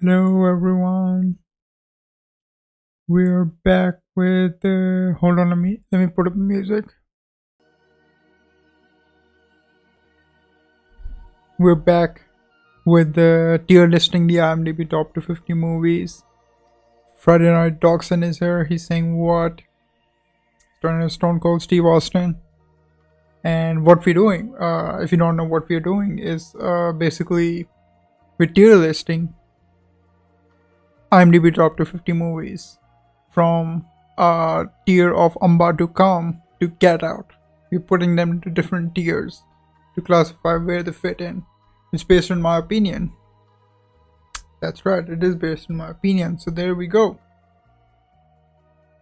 Hello everyone. We're back with hold on, let me put up the music. We're back with the tier listing the IMDb top 250 movies. Friday Night Dogson is here. He's saying what? Stone Cold Steve Austin. And what we're doing, if you don't know what we're doing, is basically we're tier listing IMDb top 250 movies from a tier of Amba to Come to Get Out. We're putting them into different tiers to classify where they fit in. It's based on my opinion. That's right, it is based on my opinion. So there we go.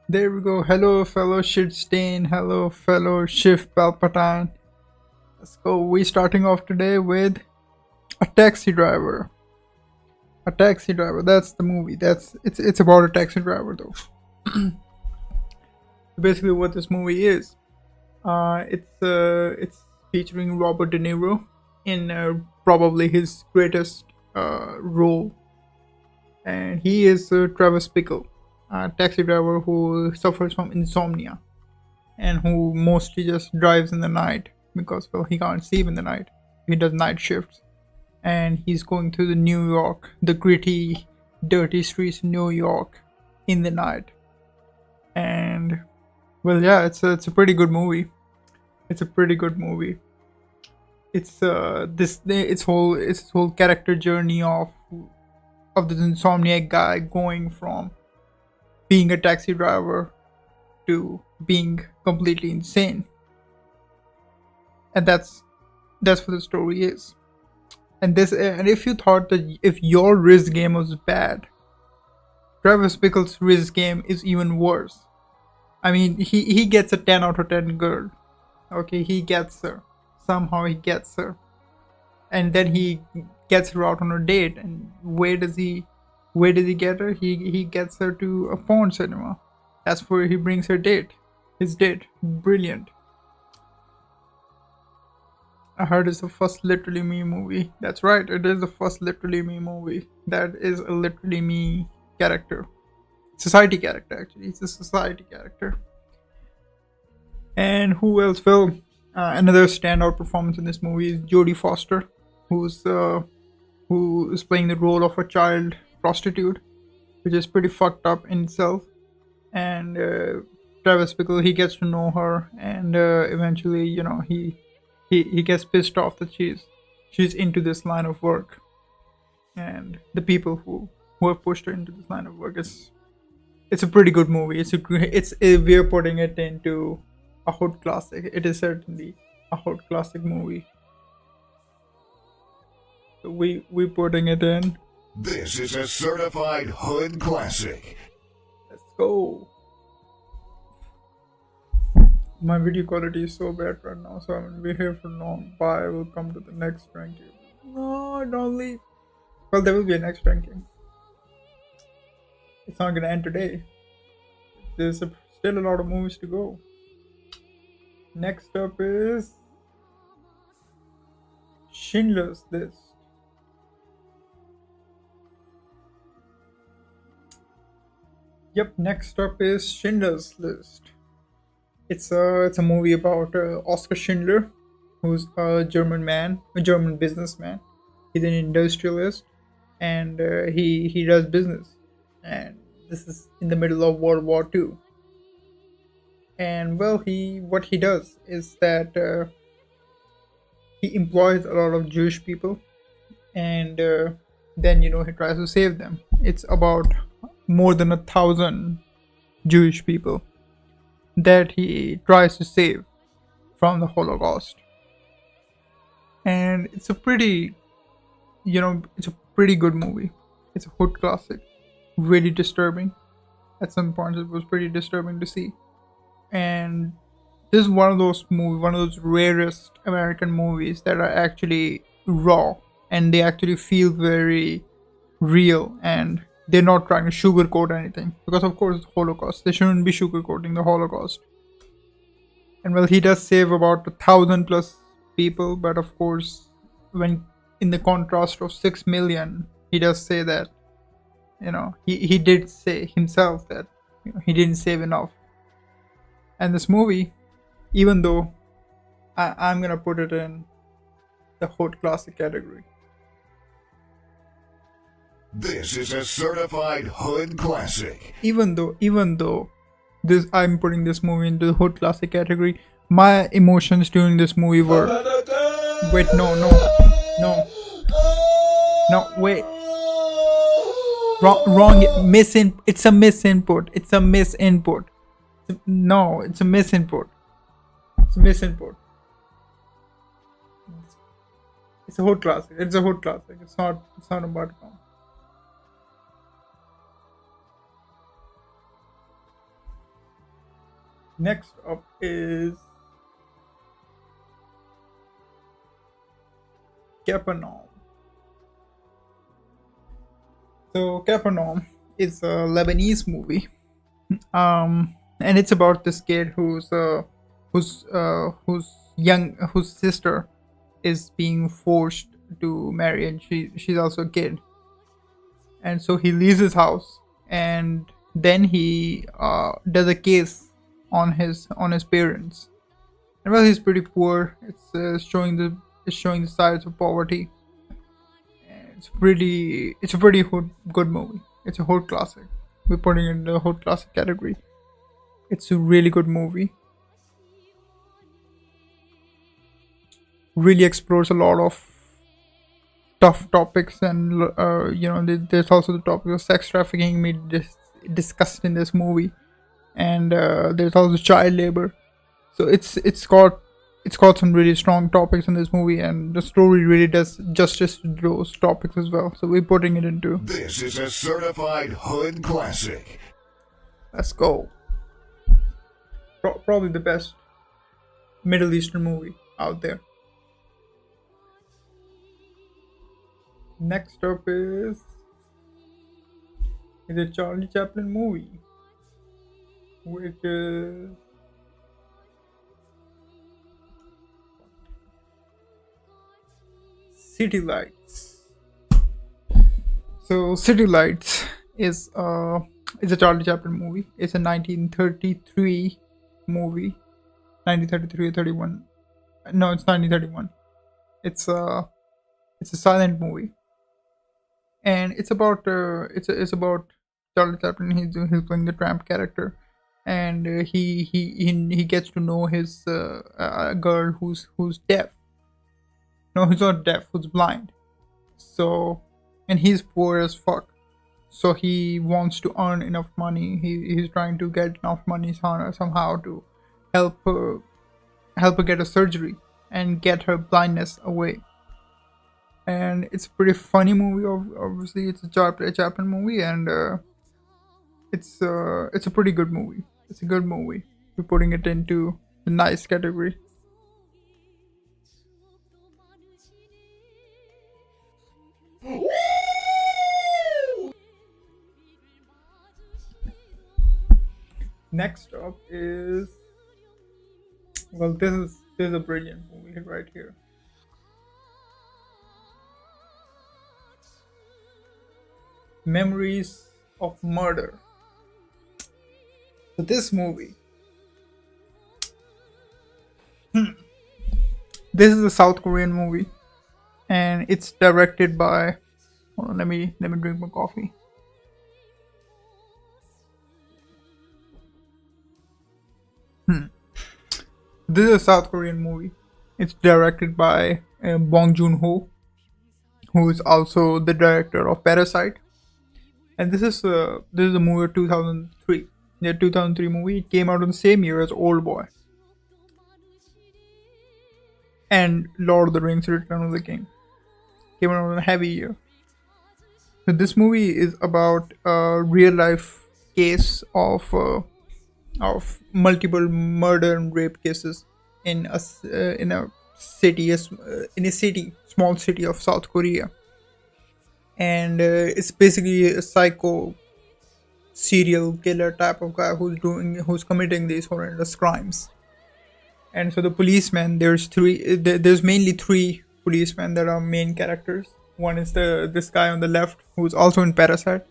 There we go. Hello, fellow Shitstain. Hello, fellow Shiv Palpatine. Let's go. We're starting off today with A Taxi Driver. A Taxi Driver. That's the movie. It's about a taxi driver though. Basically, what this movie is, it's featuring Robert De Niro in probably his greatest role, and he is Travis Bickle, a taxi driver who suffers from insomnia and who mostly just drives in the night because he can't sleep in the night. He does night shifts, and he's going through the New York, the gritty, dirty streets of New York in the night. And well, yeah, it's a pretty good movie. It's a pretty good movie. It's its whole character journey of this insomniac guy going from being a taxi driver to being completely insane, and that's what the story is. And if you thought that if your Riz game was bad, Travis Bickle's Riz game is even worse. I mean, he gets a 10 out of 10 girl. Okay, he gets her. Somehow he gets her. And then he gets her out on a date. And where does he get her? He gets her to a porn cinema. That's where he brings his date. Brilliant. I heard it's the first Literally Me movie. That's right, it is the first Literally Me movie. That is a Literally Me character. Society character, actually. It's a society character. And who else? Well, another standout performance in this movie is Jodie Foster, who is playing the role of a child prostitute, which is pretty fucked up in itself. And Travis Bickle, he gets to know her, and eventually, he gets pissed off that she's into this line of work, and the people who have pushed her into this line of work. It's a pretty good movie. We're putting it into a hood classic. It is certainly a hood classic movie. So we putting it in. This is a certified hood classic. Let's go. My video quality is so bad right now, so I'm gonna be here for long. Bye. We'll come to the next ranking. No, don't leave. Well, there will be a next ranking. It's not gonna end today. There's still a lot of movies to go. Next up is Schindler's List. Yep, next up is Schindler's List. It's a movie about Oscar Schindler, who's a German businessman. He's an industrialist, and he does business. And this is in the middle of World War II. And well, what he does is that he employs a lot of Jewish people, and then he tries to save them. It's about more than 1,000 Jewish people that he tries to save from the Holocaust. And it's a pretty good movie. It's a hood classic. Really disturbing. At some points it was pretty disturbing to see. And this is one of those rarest American movies that are actually raw, and they actually feel very real, and they're not trying to sugarcoat anything, because of course it's Holocaust. They shouldn't be sugarcoating the Holocaust. And well, he does save about 1,000 plus people, but of course, when in the contrast of 6 million, he does say that He did say himself that he didn't save enough. And this movie, even though I'm gonna put it in the hot classic category, This is a certified hood classic. even though this I'm putting this movie into the hot classic category, my emotions during this movie were, wait, no, no, wait, wrong, it's a misinput. No, it's a misinput. It's a misinput. It's a hot classic. It's a hot classic. It's not a butcom. Next up is Capernaum. So Capernaum is a Lebanese movie, and it's about this kid whose sister is being forced to marry, and she's also a kid, and so he leaves his house, and then he does a case on his parents, and well, he's pretty poor. It's showing the sides of poverty. It's a pretty good movie. It's a hot classic. We're putting it in the hot classic category. It's a really good movie. Really explores a lot of tough topics, and there's also the topic of sex trafficking discussed in this movie, and there's also child labor. So it's got some really strong topics in this movie, and the story really does justice to those topics as well. So we're putting it into. This is a certified hood classic. Let's go. Probably the best Middle Eastern movie out there. Next up is a Charlie Chaplin movie, which is City Lights. So City Lights is a Charlie Chaplin movie. It's a 1933 movie. 1933 or 31. No, it's 1931. It's a silent movie, and it's about Charlie Chaplin. He's playing the tramp character, and he gets to know his a girl who's deaf. No, he's not deaf. Who's blind. So, and he's poor as fuck. So he wants to earn enough money. He's trying to get enough money somehow to help her get a surgery and get her blindness away. And it's a pretty funny movie. Obviously, it's a Chaplin movie, and it's a pretty good movie. It's a good movie. We're putting it into the nice category. Next up is, well, this is a brilliant movie right here. Memories of Murder. So this movie, this is a South Korean movie, and it's directed by. Hold on, let me drink my coffee. This is a South Korean movie. It's directed by Bong Joon-ho, who is also the director of Parasite. And this is a movie of 2003. The 2003 movie. It came out in the same year as Old Boy and Lord of the Rings: Return of the King. Came out in a heavy year. So this movie is about a real life case of multiple murder and rape cases in a small city of South Korea, and it's basically a psycho serial killer type of guy who's committing these horrendous crimes. And so the policemen, there's mainly three policemen that are main characters. One is this guy on the left who's also in Parasite.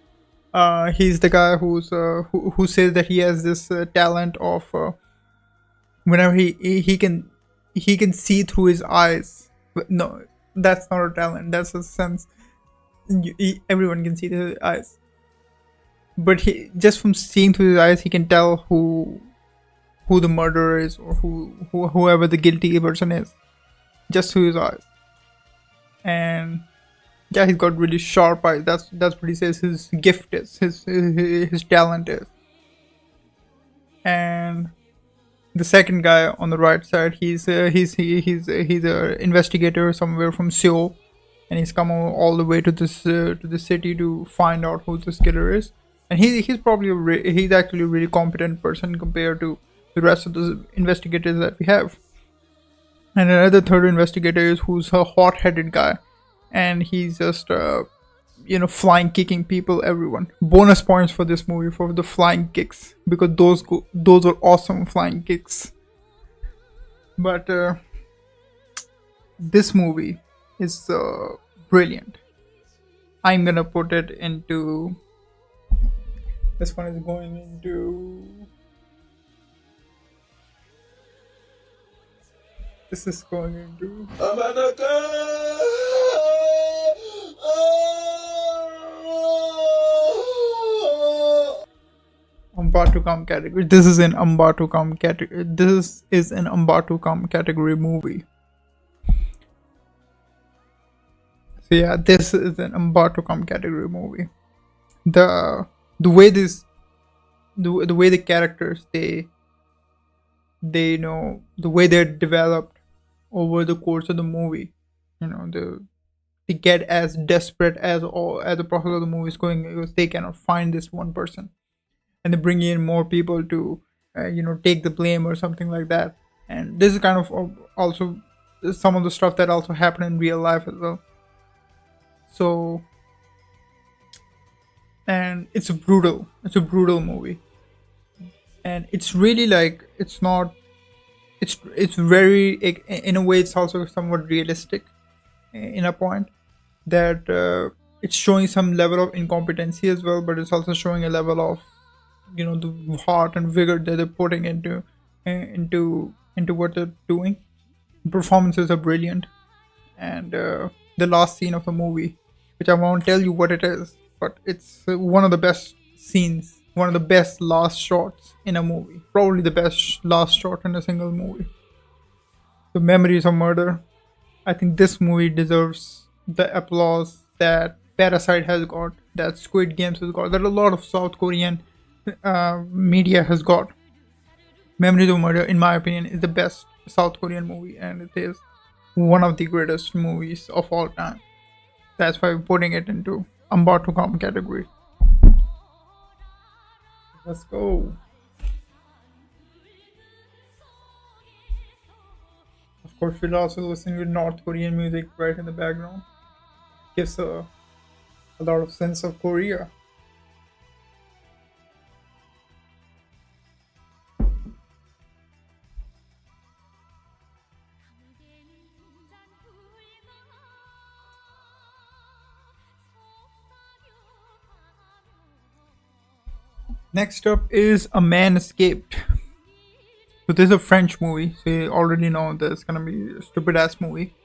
He's the guy who says that he has this talent of whenever he can see through his eyes. But no, that's not a talent. That's a sense. Everyone can see through his eyes, but he just from seeing through his eyes, he can tell who the murderer is or whoever the guilty person is, just through his eyes. And yeah, he's got really sharp eyes. That's what he says his gift is, his talent is. And the second guy on the right side, he's a investigator somewhere from Seoul, and he's come all the way to the city to find out who this killer is. And he's probably he's actually a really competent person compared to the rest of the investigators that we have. And another third investigator is who's a hot-headed guy, and he's just flying kicking people, everyone. Bonus points for this movie for the flying kicks, because those are awesome flying kicks. But this movie is brilliant. I'm gonna put it into, this one is going into, this is going into, Amba to come category. This is an Amba to come category. This is an Amba to come category movie. So yeah, this is an Amba to come category movie. The way the way the characters they know the way they're developed over the course of the movie. They get as desperate as the process of the movie is going, because they cannot find this one person, and they bring in more people to take the blame or something like that. And this is kind of also some of the stuff that also happened in real life as well. So, and it's a brutal movie, and it's really like, it's very, in a way it's also somewhat realistic in a point that it's showing some level of incompetency as well, but it's also showing a level of the heart and vigor that they're putting into what they're doing. Performances are brilliant, and the last scene of the movie, which I won't tell you what it is, but it's one of the best scenes, one of the best last shots in a movie, probably the best last shot in a single movie. The Memories of Murder. I think this movie deserves the applause that Parasite has got, that Squid Games has got, that a lot of South Korean media has got. Memories of Murder, in my opinion, is the best South Korean movie, and it is one of the greatest movies of all time. That's why I'm putting it into Amba to come category. Let's go. Of course, we'll also listen to North Korean music right in the background. Gives a lot of sense of Korea. Next up is A Man Escaped. So this is a French movie, so you already know that it's gonna be a stupid ass movie.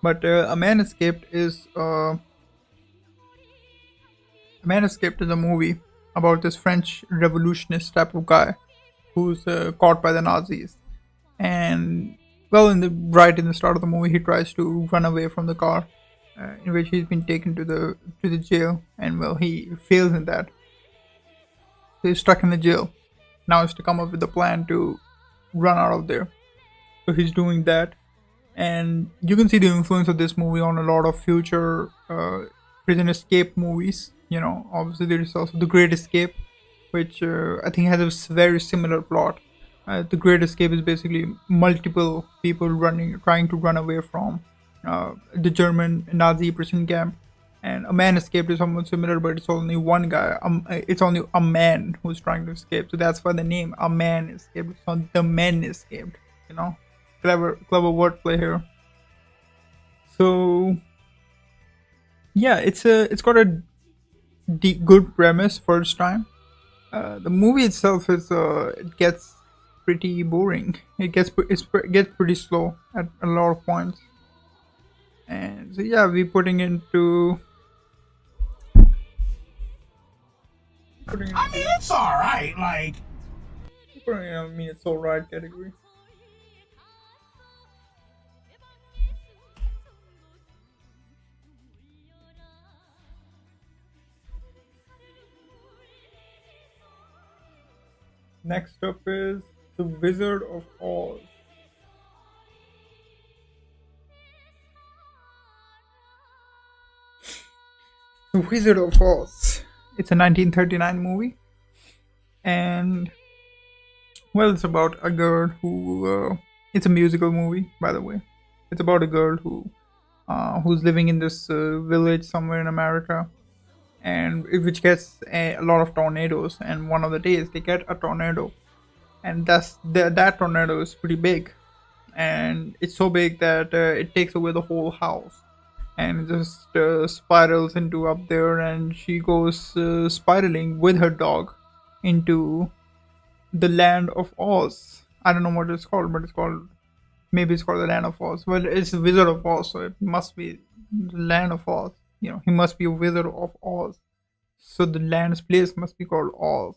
But A Man Escaped is a movie about this French revolutionist type of guy who's caught by the Nazis. And well, in the start of the movie, he tries to run away from the car, in which he's been taken to the jail, and well, he fails in that. So he's stuck in the jail. Now he's to come up with a plan to run out of there. So he's doing that, and you can see the influence of this movie on a lot of future prison escape movies. Obviously there is also The Great Escape, which I think has a very similar plot. The Great Escape is basically multiple people trying to run away from the German Nazi prison camp. And A Man Escaped is somewhat similar, but it's only one guy. It's only a man who's trying to escape. So that's why the name A Man Escaped. It's not The Men Escaped. Clever wordplay here. So yeah, it's got a good premise first time. The movie itself is it gets pretty boring. It gets pretty slow at a lot of points, and so yeah, we I mean, it's alright. Like, putting it on me it's alright category. Next up is The Wizard of Oz. The Wizard of Oz. It's a 1939 movie, and well, it's about a girl who. It's a musical movie, by the way. It's about a girl who's living in this village somewhere in America, and which gets a lot of tornadoes. And one of the days they get a tornado, and that tornado is pretty big, and it's so big that it takes away the whole house, and it just spirals into up there, and she goes spiraling with her dog into the land of Oz. I don't know what it's called, but maybe it's called the land of Oz. Well, it's the Wizard of Oz, so it must be the land of Oz. You know, he must be a wizard of Oz, so the land's place must be called Oz.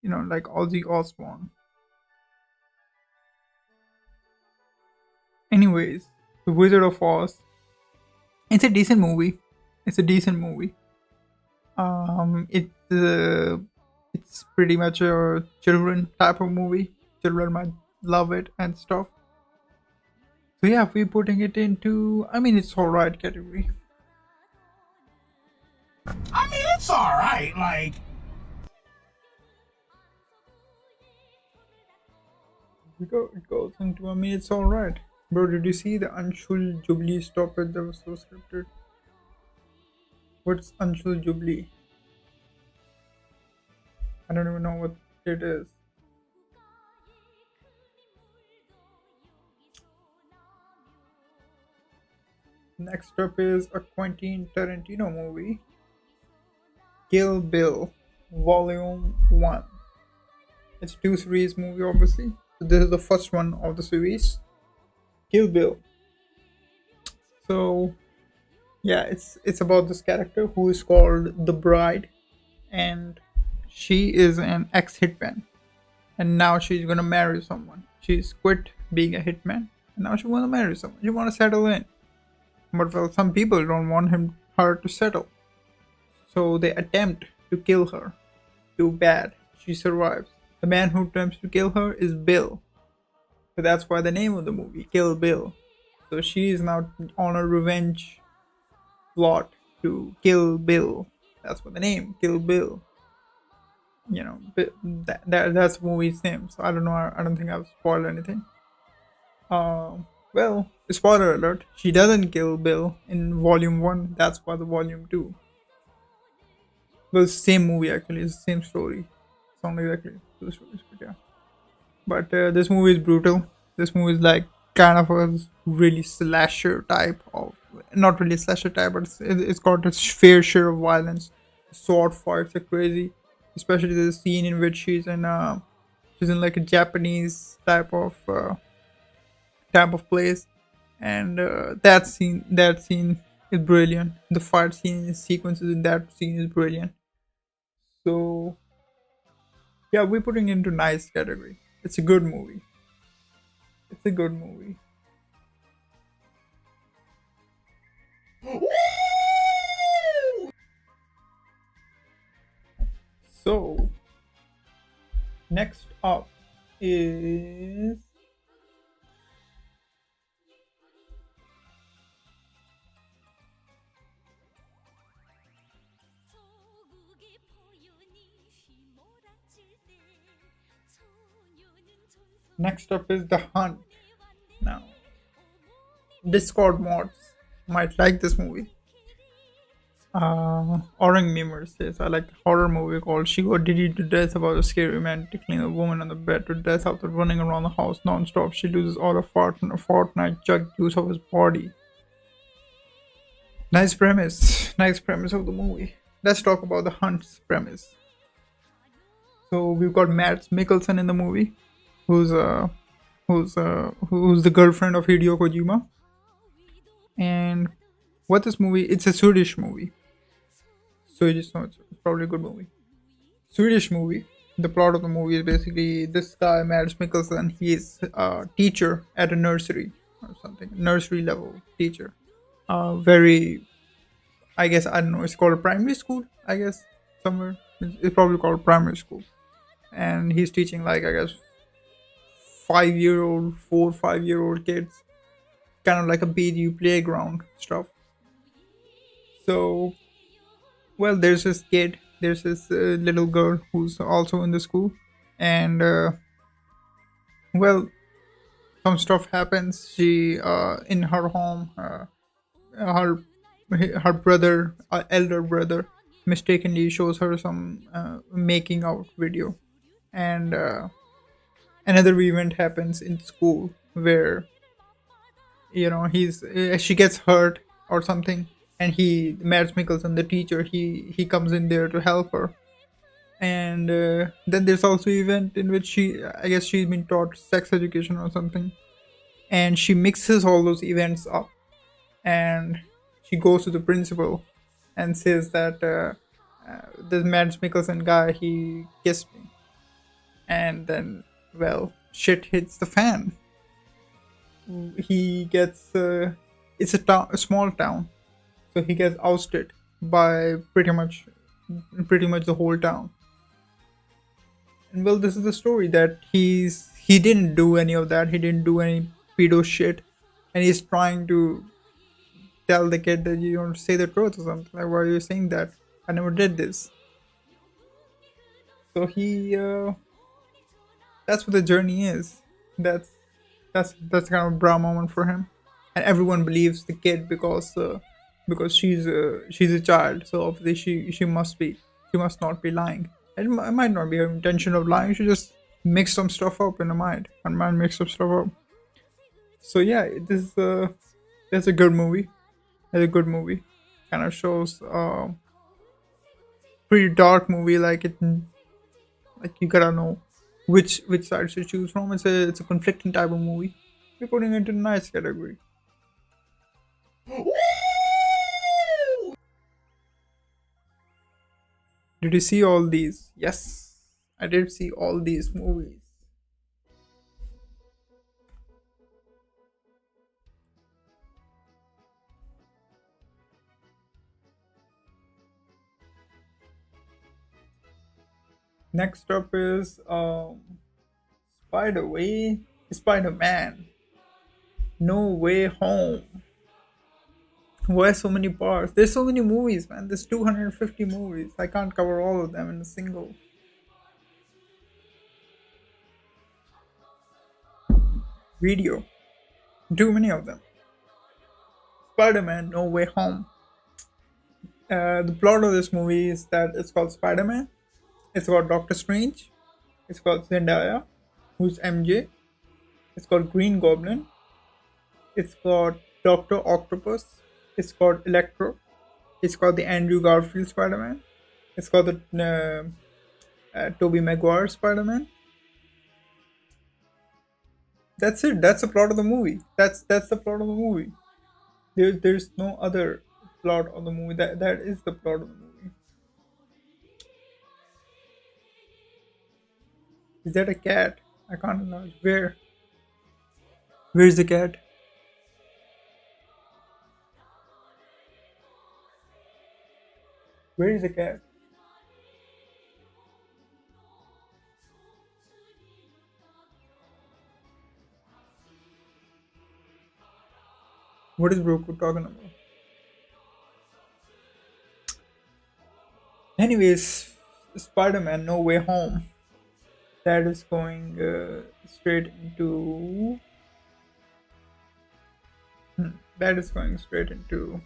You know, like Ozzy Osbourne. Anyways, the Wizard of Oz. It's a decent movie. It's a decent movie. It's pretty much a children type of movie. Children might love it and stuff. So yeah, we're putting it into, I mean, it's alright category. I mean, it's alright. Like, It goes into, I mean, it's alright. Bro, did you see the Anshul Jubilee stoppage that was so scripted? What's Anshul Jubilee? I don't even know what it is. Next up is a Quentin Tarantino movie, Kill Bill, Volume 1. It's a 2 series movie, obviously. So this is the first one of the series, Kill Bill. So yeah, it's about this character who is called the Bride, and she is an ex-hitman, and now she's gonna marry someone. She's quit being a hitman, and now she wanna marry someone. She wanna settle in, but well, some people don't want her to settle, so they attempt to kill her. Too bad, she survives. The man who attempts to kill her is Bill, so that's why the name of the movie, Kill Bill. So she is now on a revenge plot to kill Bill. That's what the name, Kill Bill. You know, that's the movie's name. So I don't know. I don't think I've spoiled anything. Well, spoiler alert: she doesn't kill Bill in Volume 1. That's why the Volume 2. Well, it's the same movie actually. It's the same story. Sound exactly the stories, but yeah. But this movie is brutal. This movie is like kind of a really slasher type of, not really slasher type, but it's got its fair share of violence. Sword fights are crazy, especially the scene in which she's in like a Japanese type of place, and that scene is brilliant. The fight scene sequences in that scene is brilliant. So yeah, we're putting it into nice category. It's a good movie. It's a good movie. So next up is The Hunt. Now, Discord mods might like this movie. Orang Memer says, I like a horror movie called She Got Diddy to Death about a scary man tickling a woman on the bed to death after running around the house non-stop. She loses all her fortnight jug juice of his body. Nice premise. Nice premise of the movie. let's talk about the Hunt's premise. So we've got Matt Mikkelsen in the movie, who's who's the girlfriend of Hideo Kojima. And what this movie? It's a Swedish movie. Swedish, no, it's probably a good movie. Swedish movie. The plot of the movie is basically this guy, Mads Mikkelsen. He's a teacher at a nursery or something, nursery level teacher. Very, I guess I don't know. It's called a primary school. I guess somewhere it's probably called primary school. And he's teaching like I guess 5-year-old, 4 5-year-old kids, kind of like a BDU playground stuff. So, well, there's this kid, there's this little girl who's also in the school, and well, some stuff happens. She in her home, her her brother, elder brother, mistakenly shows her some making out video, and another event happens in school where he's she gets hurt or something, and Mads Mikkelsen, the teacher, he comes in there to help her. And then there's also event in which I guess she's been taught sex education or something, and she mixes all those events up, and she goes to the principal and says that this Mads Mikkelsen guy, he kissed me. And then, well, shit hits the fan. He gets it's a small town, so he gets ousted by pretty much the whole town. And well, this is the story that he didn't do any of that. He didn't do any pedo shit, and he's trying to tell the kid that you don't say the truth or something. Like, why are you saying that? I never did this. So that's what the journey is. That's kind of a bra moment for him, and everyone believes the kid because she's a child, so obviously she must not be lying. It might not be her intention of lying. She just mixed some stuff up in her mind. Her mind mixed some stuff up. So yeah, this that's a good movie. It's a good movie. Kind of shows pretty dark movie. Like you gotta know which side to choose from. It's a conflicting type of movie. We're putting it into the nice category. Did you see all these? Yes, I did see all these movies. Next up is Spider-Man, No Way Home. Why so many parts? There's so many movies, man. There's 250 movies. I can't cover all of them in a single video. Too many of them. Spider-Man No Way Home. The plot of this movie is that it's called Spider-Man. It's got Doctor Strange. It's got Zendaya, who's MJ. It's got Green Goblin. It's got Doctor Octopus. It's got Electro. It's got the Andrew Garfield Spider-Man. It's got the Tobey Maguire Spider-Man. That's it. That's the plot of the movie. That's the plot of the movie. There's no other plot of the movie. That is the plot of the movie. Is that a cat? I can't know. Where's the cat? Where is the cat? What is Broku talking about? Anyways, Spider-Man No Way Home. That is going straight into. That is going straight into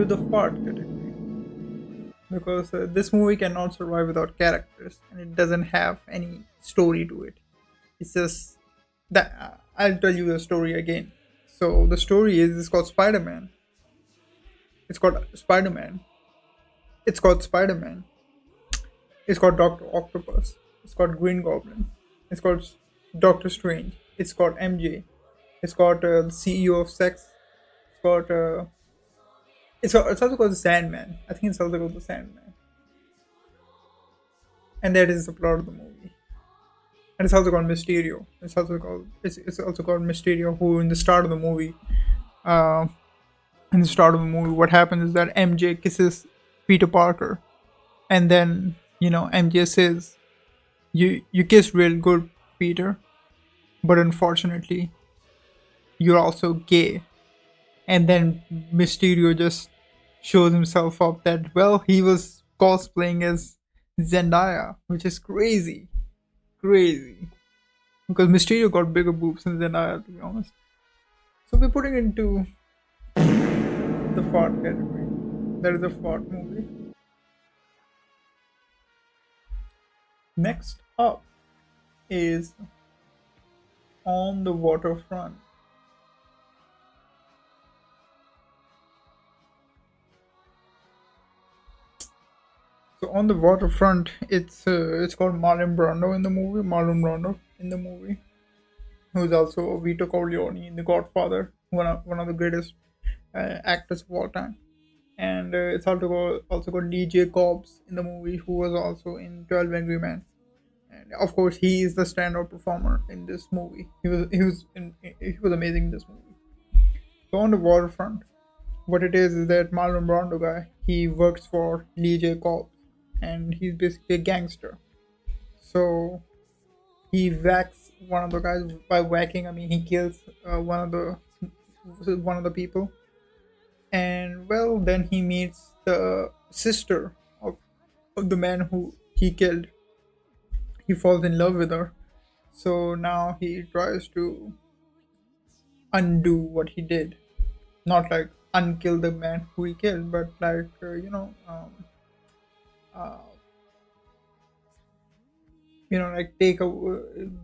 the fart category, because this movie cannot survive without characters, and it doesn't have any story to it. It's just that I'll tell you the story again. So the story is it's called Spider-Man. It's called Spider Man. It's called Spider Man. It's called Doctor Octopus. It's called Green Goblin. It's called Doctor Strange. It's called MJ. It's called the CEO of Sex. It's called it's also called the Sandman. I think it's also called the Sandman, and that is the plot of the movie. And it's also called Mysterio. It's also called Mysterio, who in the start of the movie, uh, what happens is that MJ kisses Peter Parker, and then MJ says, "You kissed real good, Peter, but unfortunately, you're also gay." And then Mysterio just shows himself up that he was cosplaying as Zendaya, which is crazy, crazy. Because Mysterio got bigger boobs than Zendaya, to be honest. So we're putting into the fart category. That is a fart movie. Next up is On the Waterfront. So on the waterfront, it's called Marlon Brando in the movie. Marlon Brando in the movie, who's also Vito Corleone in The Godfather, one of the greatest actors of all time. And it's also got DJ Cobbs in the movie, who was also in 12 Angry Men. And of course, he is the standout performer in this movie. He was amazing in this movie. So on the waterfront, what it is that Marlon Brando guy, he works for DJ Cobbs, and he's basically a gangster. So he whacks one of the guys by whacking. I mean, he kills one of the people, and then he meets the sister of the man who he killed. He falls in love with her, so now he tries to undo what he did. Not like unkill the man who he killed, but like uh, like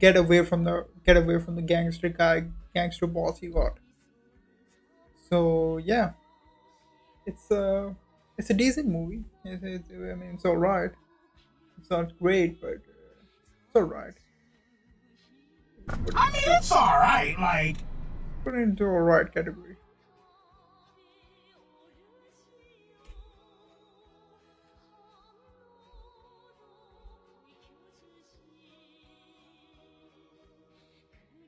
get away from the gangster boss he got. So yeah, it's a decent movie. I mean, it's all right. It's not great, but it's all right. Put it I mean, into it's alright. Like, put it into all right category.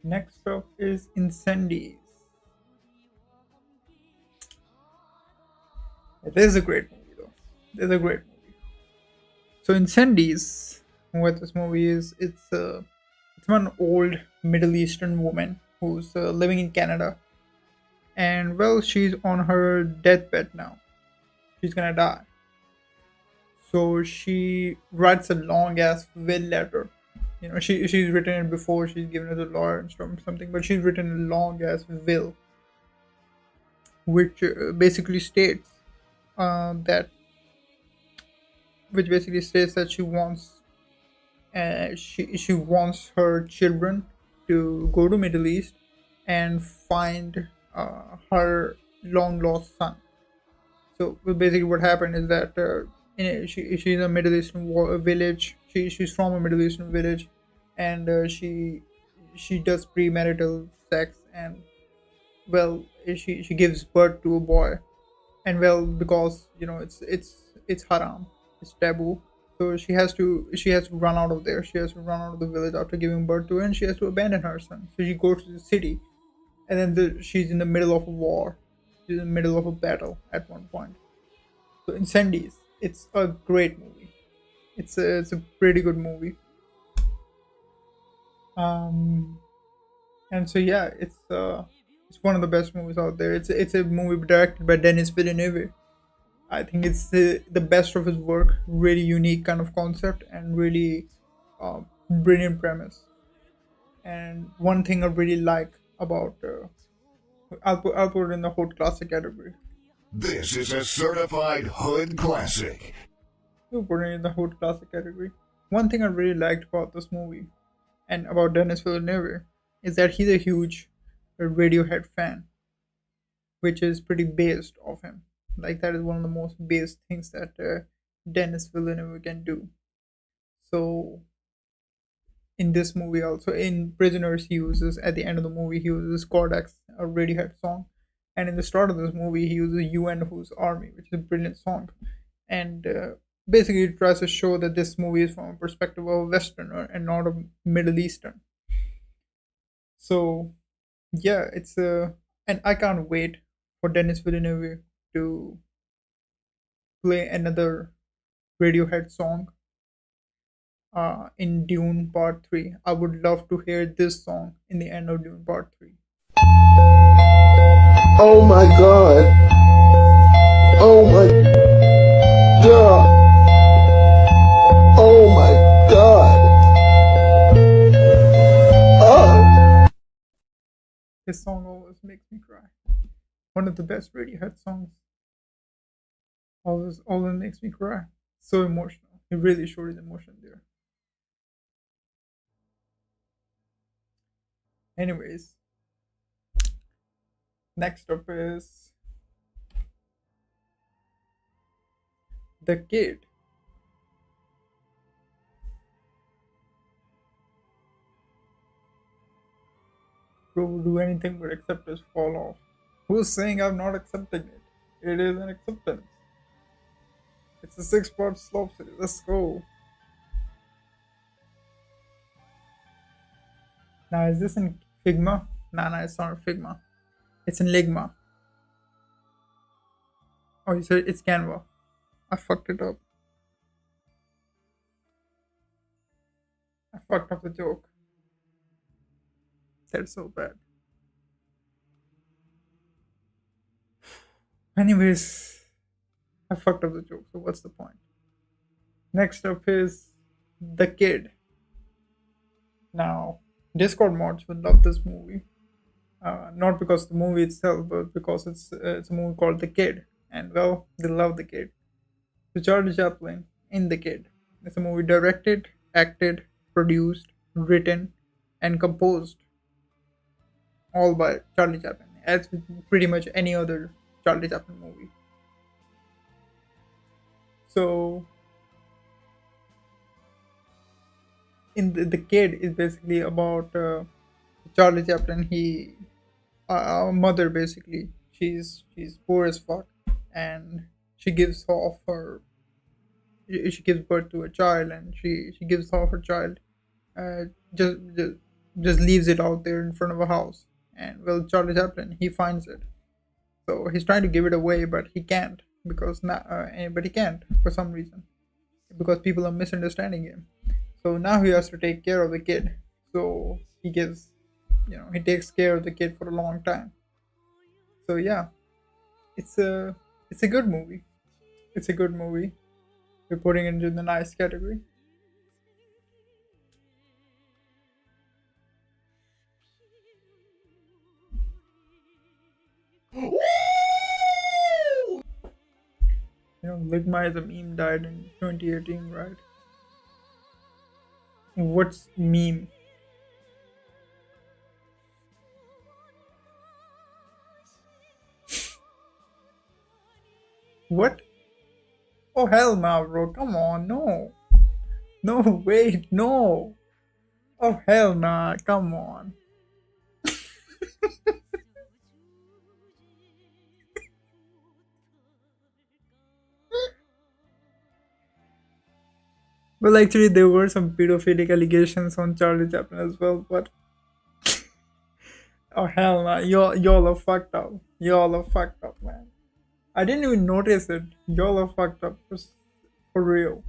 Next up is Incendies. It is a great movie though. It's a great movie. So Incendies, what this movie is, it's one old Middle Eastern woman who's living in Canada, and she's on her deathbed now. She's gonna die. So she writes a long ass will letter. She's written it before. She's given it to the lawyer and something, but she's written a long ass will, which basically states that she wants her children to go to Middle East and find her long lost son. So basically, what happened is that she's a Middle Eastern village. She's from a Middle Eastern village, and she does premarital sex, and she gives birth to a boy, and because it's haram, it's taboo. So she has to run out of there. She has to run out of the village after giving birth to it, and she has to abandon her son. So she goes to the city, and then she's in the middle of a war. She's in the middle of a battle at one point. So Incendies, it's a great movie. It's a pretty good movie. Um, and so yeah, it's one of the best movies out there. It's a movie directed by Denis Villeneuve. I think it's the best of his work. Really unique kind of concept and really brilliant premise. And one thing I really like about I'll put it in the hot classic category. this is a certified hood classic. We'll put it in the hot classic category. One thing I really liked about this movie and about Denis Villeneuve is that he's a huge Radiohead fan, which is pretty based off him. Like that is one of the most base things that Dennis Villeneuve can do. So in this movie, also in Prisoners, he uses at the end of the movie he uses Codex, a Radiohead song, and in the start of this movie he uses UN Who's Army, which is a brilliant song, and basically it tries to show that this movie is from a perspective of a Westerner and not a Middle Eastern. So yeah, it's and I can't wait for Dennis Villeneuve to play another Radiohead song in Dune Part 3. I would love to hear this song in the end of Dune Part 3. Oh my god. Oh my god. Oh my god. Oh. This song always makes me cry. One of the best Radiohead songs. Always makes me cry. So emotional. He really showed his emotion there. Anyways, next up is The Kid. Bro will do anything but accept his fall off. Who's saying I'm not accepting it? It is an acceptance. It's a 6-part slope city. Let's go. Now, is this in Figma? Nah, it's not Figma. It's in Ligma. Oh, you said it's Canva. I fucked it up. I fucked up the joke. That's so bad. Anyways, I fucked up the joke, so what's the point? Next up is The Kid. Now, Discord mods will love this movie. Not because of the movie itself, but because it's a movie called The Kid. And well, they love The Kid. So Charlie Chaplin in The Kid. It's a movie directed, acted, produced, written, and composed all by Charlie Chaplin, as with pretty much any other Charlie Chaplin movie. So, in the Kid is basically about Charlie Chaplin. A mother basically. She's poor as fuck, and she gives off her. She gives birth to a child, and she gives off her child. Uh, just, just just leaves it out there in front of a house. And well, Charlie Chaplin he finds it. So he's trying to give it away, but he can't because but he can't for some reason because people are misunderstanding him. So now he has to take care of the kid. So he takes care of the kid for a long time. So yeah, it's a good movie. It's a good movie. We're putting it into the nice category. Ligma is a meme died in 2018, right? What's meme? What? Oh hell no, bro! Come on, no, no, wait, no! Oh hell nah, come on! Well, actually, there were some pedophilic allegations on Charlie Chaplin as well, but oh hell nah, y'all are fucked up. Y'all are fucked up, man. I didn't even notice it. Y'all are fucked up for real.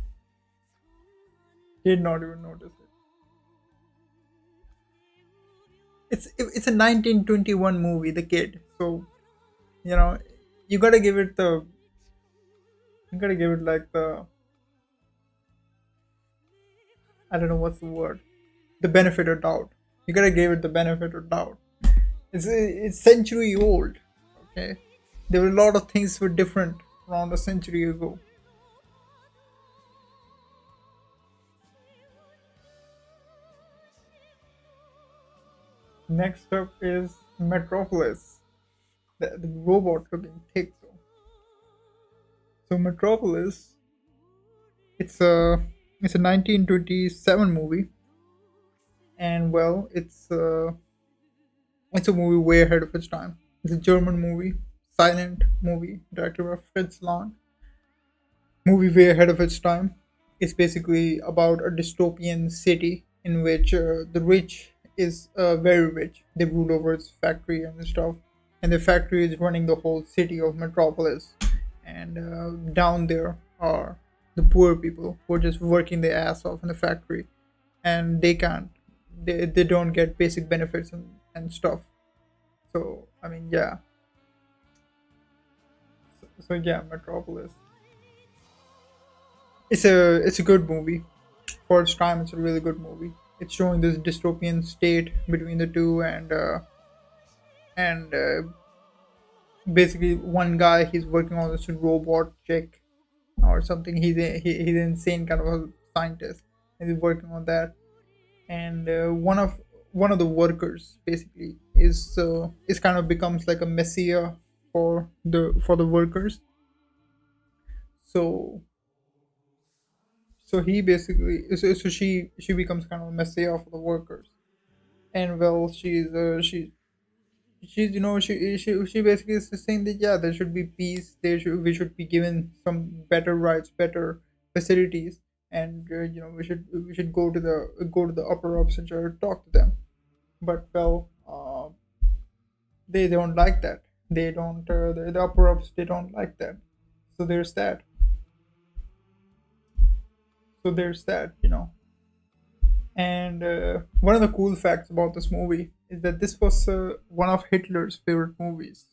Did not even notice it. It's a 1921 movie, The Kid. So you know, you gotta give it the you gotta give it like the I don't know what's the word, the benefit of doubt. You gotta give it the benefit of doubt. It's century old. Okay, there were a lot of things were different around a century ago. Next up is Metropolis, the robot looking thick though. So Metropolis, it's a it's a 1927 movie, and well, it's a movie way ahead of its time. It's a German movie, silent movie, directed by Fritz Lang. Movie way ahead of its time. It's basically about a dystopian city in which the rich is very rich. They rule over its factory and stuff, and the factory is running the whole city of Metropolis. And down there are the poor people who are just working their ass off in the factory, and they don't get basic benefits and stuff. So I mean, yeah. So yeah, Metropolis. It's a good movie. For its time, it's a really good movie. It's showing this dystopian state between the two, and basically one guy, he's working on this robot chick or something. He's an insane kind of a scientist, and he's working on that. And one of the workers basically is kind of becomes like a messiah for the workers. So he basically she becomes kind of a messiah for the workers. And well, she's she basically is saying that yeah, there should be peace, we should be given some better rights, better facilities, and we should go to the upper ups and try to talk to them. But well, they don't like that. They don't the upper ups, they don't like that. So there's that. So there's that. And one of the cool facts about this movie is that this was one of Hitler's favorite movies,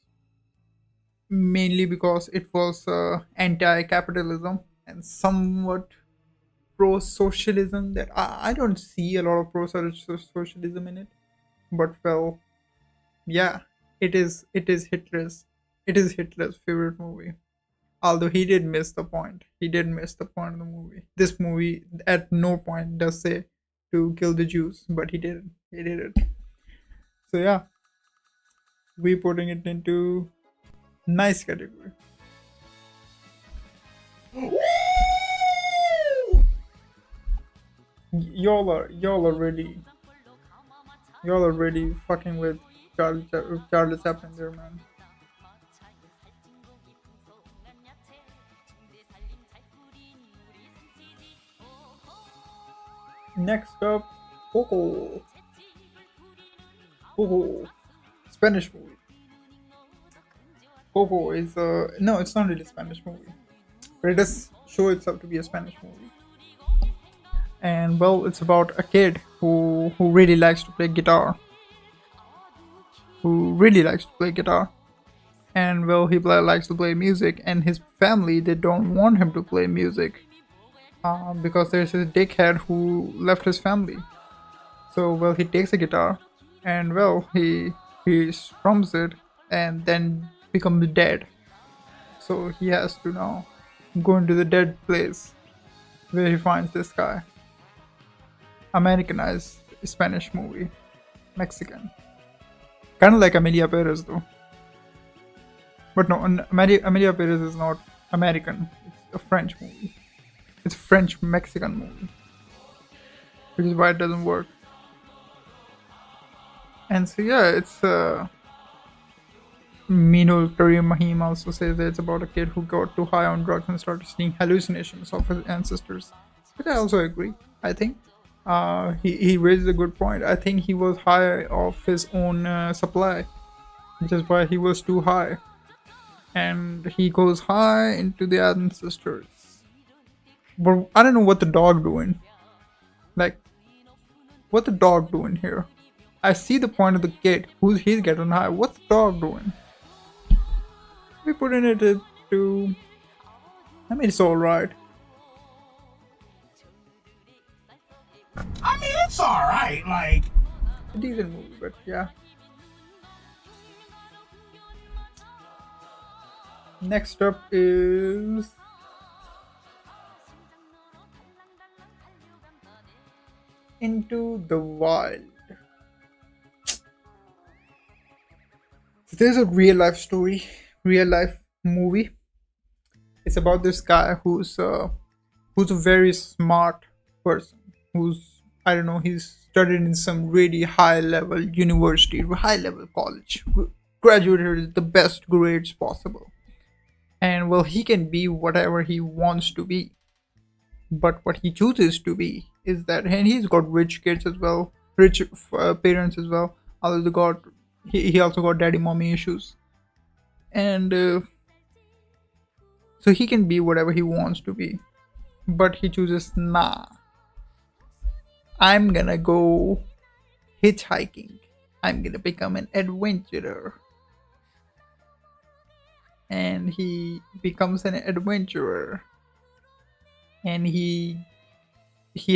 mainly because it was anti-capitalism and somewhat pro-socialism. That I don't see a lot of pro-socialism in it, but well, yeah, it is Hitler's favorite movie. Although he did miss the point. He did miss the point of the movie. This movie at no point does say to kill the Jews, but he did. He did it. So yeah, we putting it into nice category. Y'all are really fucking with Charlie Chaplin there, man. Next up, Coco. Coco, Spanish movie. Coco is no, it's not really a Spanish movie, but it does show itself to be a Spanish movie. And well, it's about a kid who really likes to play guitar, who really likes to play guitar, and well, he likes to play music, and his family, they don't want him to play music, because there's this dickhead who left his family. So well, he takes a guitar, and well, he strums it, and then becomes dead. So he has to now go into the dead place where he finds this guy. Americanized Spanish movie, Mexican, kind of like Amelia Perez though. But no, Amelia Perez is not American. It's a French movie. It's a French Mexican movie, which is why it doesn't work. And so yeah, it's Mino Karim Mahim also says that it's about a kid who got too high on drugs and started seeing hallucinations of his ancestors. But I also agree. I think he raises a good point. I think he was high off his own supply, which is why he was too high. And he goes high into the ancestors. But I don't know what the dog doing. Like, what the dog doing here? I see the point of the kid. He's getting high. What's the dog doing? We put in it to. I mean, it's alright. I mean, it's alright, like. A decent movie, but yeah. Next up is Into the Wild. So there's a real life story, real life movie. It's It's about this guy who's a very smart person. Who's, I don't know, he's studied in some really high level university, high level college, graduated with the best grades possible, and well, he can be whatever he wants to be. But what he chooses to be is that, and he's got rich kids as well, rich parents as well. Also got he also got daddy mommy issues, and so he can be whatever he wants to be. But he chooses, nah, I'm gonna go hitchhiking. I'm gonna become an adventurer. And he becomes an adventurer. And he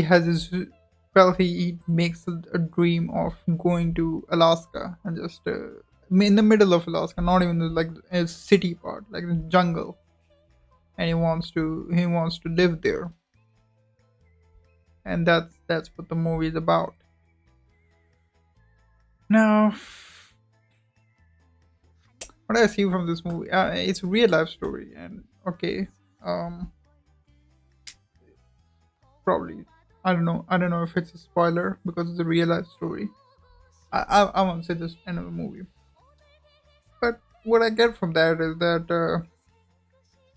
has his, well, he makes a dream of going to Alaska and just in the middle of Alaska, not even like a city part, like the jungle. And he wants to live there. And that's what the movie is about. Now, what I see from this movie, it's a real life story, and okay, um, probably, I don't know if it's a spoiler because it's a real life story. I won't say this end of the movie, but what I get from that is that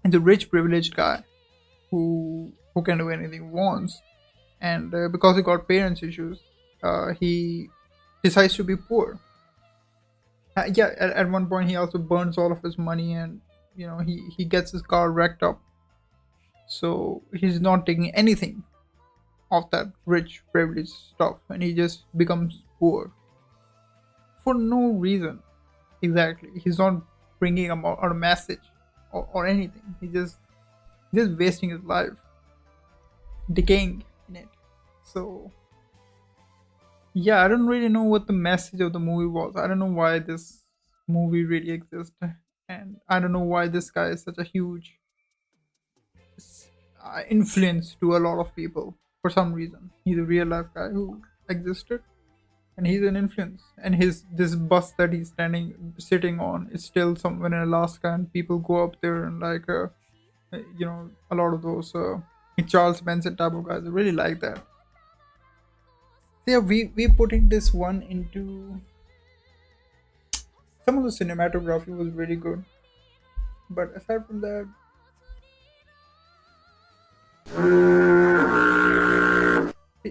it's a rich, privileged guy who can do anything he wants, and because he got parents issues, he decides to be poor. Yeah, at one point he also burns all of his money, and he gets his car wrecked up. So he's not taking anything of that rich privileged stuff, and he just becomes poor for no reason. Exactly, he's not bringing about a message or anything. He's just wasting his life, decaying in it. So yeah, I don't really know what the message of the movie was. I don't know why this movie really exists, and I don't know why this guy is such a huge influence to a lot of people. For some reason, he's a real life guy who existed, and he's an influence. And his this bus that he's sitting on is still somewhere in Alaska, and people go up there and like a lot of those Charles Manson type of guys. I really like that. Yeah, we putting this one into, some of the cinematography was really good, but aside from that,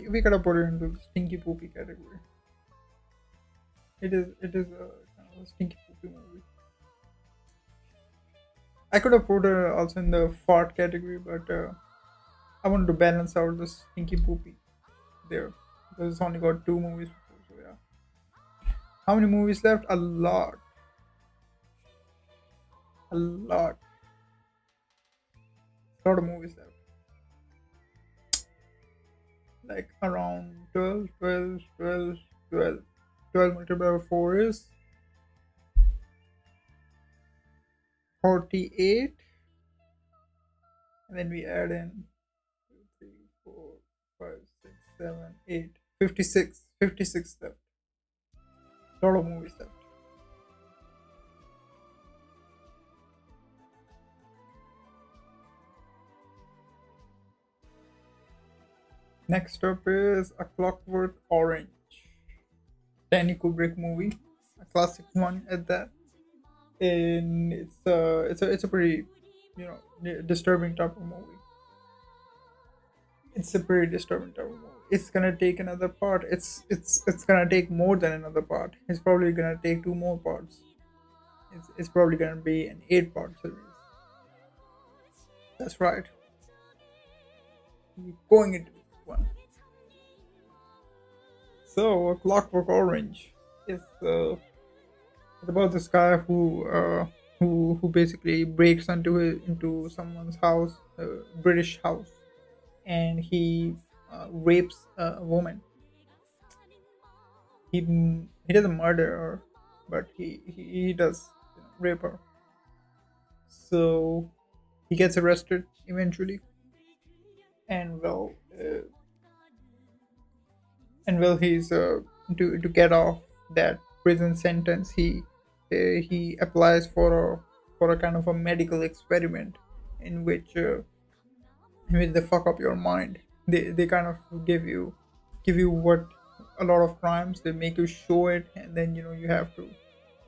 we gotta put it into the stinky poopy category. It is a kind of a stinky poopy movie. I could have put it also in the fart category, but I wanted to balance out the stinky poopy there because it's only got two movies before, so yeah. How many movies left? A lot. A lot. A lot of movies left. Like around 12, 12, 12, 12. 12 multiplied by 4 is 48. And then we add in 2, 3, 4, 5, 6, 7, 8. 56. 56 left. A lot of movies left. Next up is A Clockwork Orange. Stanley Kubrick movie, a classic one at that. And it's a pretty disturbing type of movie. It's a pretty disturbing type of movie. It's gonna take another part. It's gonna take more than another part. It's probably gonna take two more parts. It's probably gonna be an 8-part series. That's right. We're going into this one. So, A Clockwork Orange is about this guy who basically breaks into someone's house, a British house, and he rapes a woman. He doesn't murder her, but he does rape her. So he gets arrested eventually, and he's to get off that prison sentence, he applies for a kind of a medical experiment in which they fuck up your mind. They kind of give you what a lot of crimes. They make you show it, and then you have to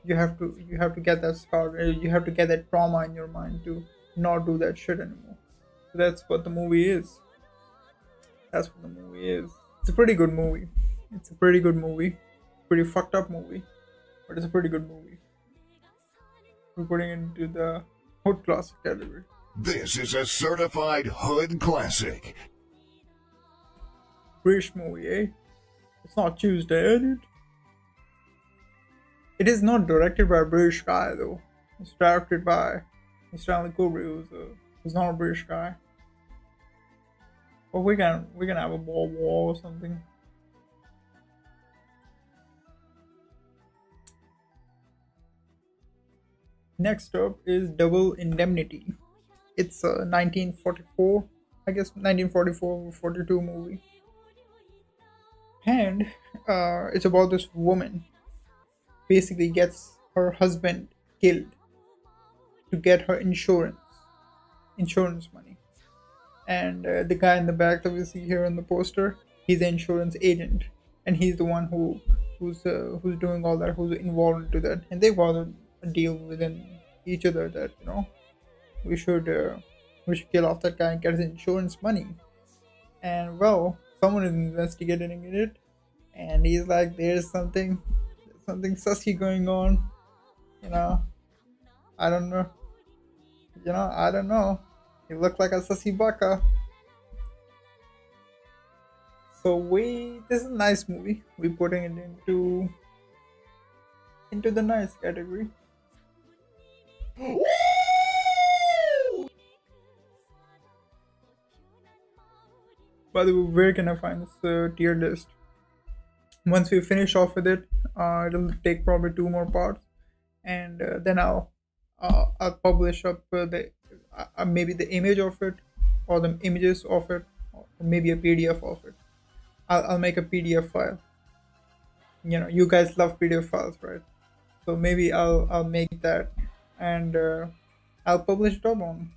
get that scar. You have to get that trauma in your mind to not do that shit anymore. So that's what the movie is. That's what the movie is. It's a pretty good movie. It's a pretty good movie. Pretty fucked up movie, but it's a pretty good movie. We're putting it into the hood classic category. This is a certified hood classic. British movie, eh? It's not Tuesday, is it? It is not directed by a British guy though. It's directed by Stanley Kubrick, who's not a British guy. But we can have a ball war or something. Next up is Double Indemnity. It's a 1944, I guess 1944-42 movie, and it's about this woman basically gets her husband killed to get her insurance money, and the guy in the back that we see here on the poster, he's the insurance agent, and he's the one who's doing all that, who's involved into that, and they've got a deal within each other that we should kill off that guy and get his insurance money. And well, someone is investigating it, and he's like, there's something sussy going on. I don't know. I don't know. He looked like a sussy baka. So this is a nice movie. We're putting it into the nice category. By the way, where can I find this tier list? Once we finish off with it, it'll take probably 2 more parts, and then I'll publish up maybe the image of it, or the images of it, or maybe a PDF of it. I'll make a PDF file. You guys love PDF files, right? So maybe I'll make that, and I'll publish it up on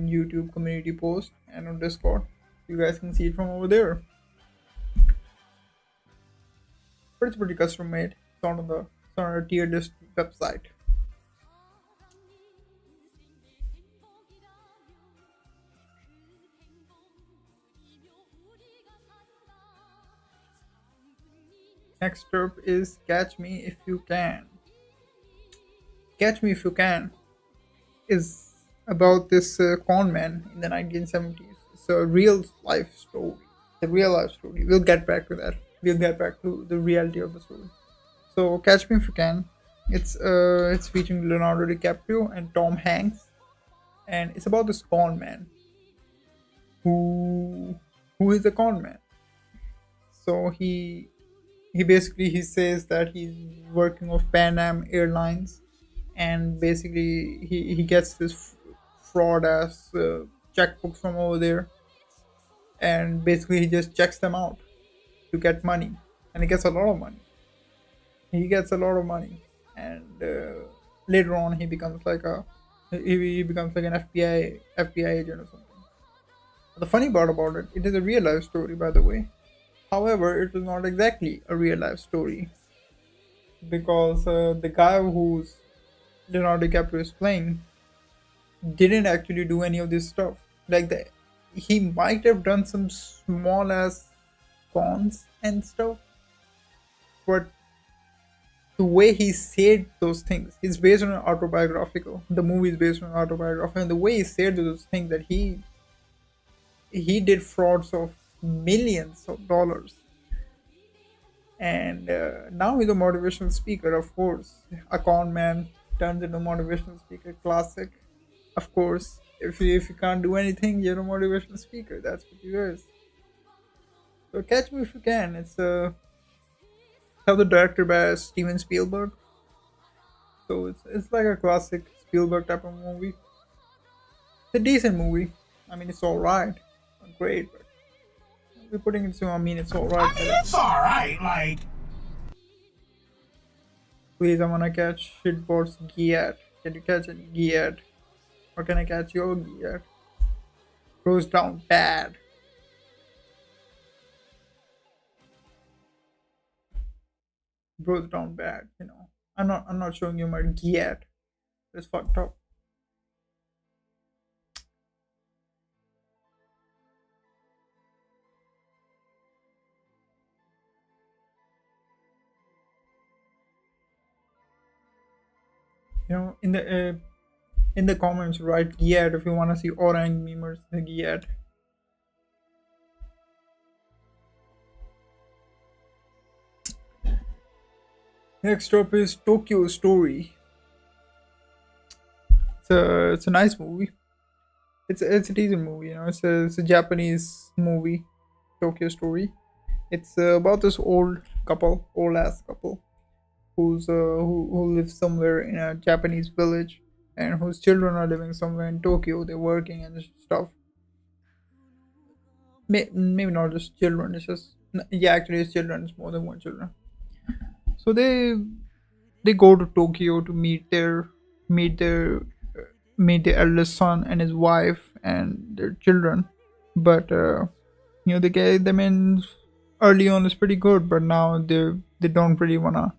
YouTube community post and on Discord. You guys can see it from over there. But it's pretty custom made. It's on a tier list website. Next up is Catch Me If You Can. Catch Me If You Can is about this con man in the 1970s. It's a real life story. We'll get back to that. We'll get back to the reality of the story. So Catch Me If You Can. It's featuring Leonardo DiCaprio and Tom Hanks, and it's about this con man who is a con man. So he says that he's working with Pan Am Airlines, and basically he gets this fraud ass checkbooks from over there, and basically he just checks them out to get money, and he gets a lot of money. And later on he becomes like an FBI agent or something. The funny part about it is a real life story, by the way. However, it is not exactly a real life story, because the guy who's Leonardo DiCaprio is playing didn't actually do any of this stuff. He might have done some small ass cons and stuff, but the way he said those things, it's based on an autobiographical. The movie is based on an autobiographical, and the way he said those things, that he did frauds of millions of dollars, and now he's a motivational speaker. Of course, a con man turns into a motivational speaker. Classic. Of course, if you can't do anything, you're a motivational speaker. That's what you is. So Catch Me If You Can. It's the director by Steven Spielberg. So it's like a classic Spielberg type of movie. It's a decent movie. I mean, it's alright. Not great, but we're putting it to, it's alright. It's alright, like. Please, I wanna catch shitboards Giat. Can you catch any Giat? Or can I catch Yogi yet? Goes down bad. Goes down bad, you know. I'm not showing you my yet. It's fucked up. In the comments write yet if you wanna see orang memers yet. Next up is Tokyo Story. It's a nice movie. It's a decent movie, you know. It's a Japanese movie, Tokyo Story. It's about this old ass couple, who lives somewhere in a Japanese village, and whose children are living somewhere in Tokyo. They're working and stuff. Maybe not just children. It's just, yeah, actually, it's children. It's more than one children. So they go to Tokyo to meet their meet their eldest son and his wife and their children. But they get them in early on is pretty good, but now they don't really wanna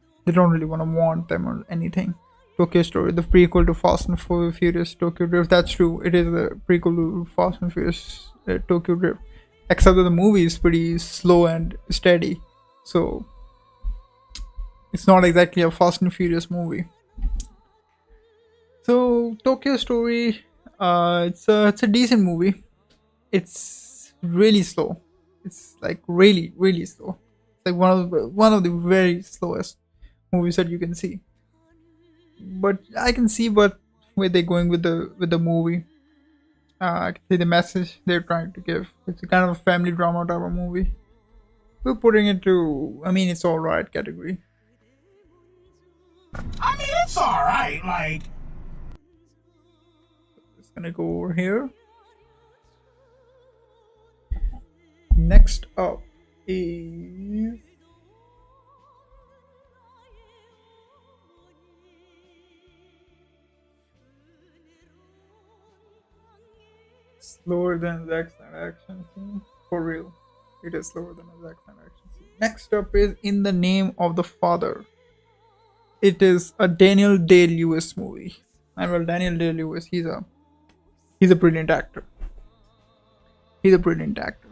want them or anything. Tokyo Story, the prequel to Fast and Furious Tokyo Drift. That's true. It is a prequel to Fast and Furious Tokyo Drift, except that the movie is pretty slow and steady. So it's not exactly a Fast and Furious movie. So Tokyo Story, it's a decent movie. It's really slow. It's like really slow. It's like one of the very slowest movies that you can see. But I can see what where they're going with the movie. I can see the message they're trying to give. It's a kind of a family drama type of movie. We're putting it to, I mean, it's alright category. I mean, it's alright, like. Just gonna go over here. Next up is slower than Zack Snyder action scene. For real. It is slower than a Zack Snyder action scene. Next up is In the Name of the Father. It is a Daniel Day-Lewis movie. And well, Daniel Day-Lewis, he's a brilliant actor. He's a brilliant actor.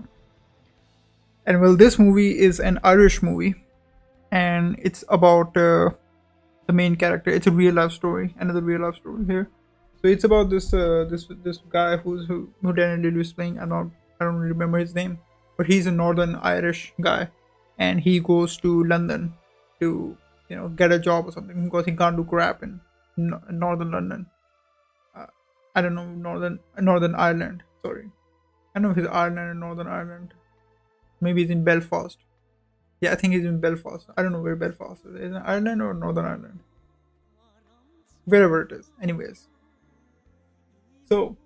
And well, this movie is an Irish movie, and it's about the main character. It's a real life story, another real life story here. So it's about this guy who Daniel Day-Lewis playing. I don't remember his name, but he's a Northern Irish guy, and he goes to London to get a job or something because he can't do crap in Northern London. I don't know Northern Ireland. Sorry, I know he's Ireland and Northern Ireland. Maybe he's in Belfast. Yeah, I think he's in Belfast. I don't know where Belfast is. Is it Ireland or Northern Ireland? Wherever it is. Anyways. So,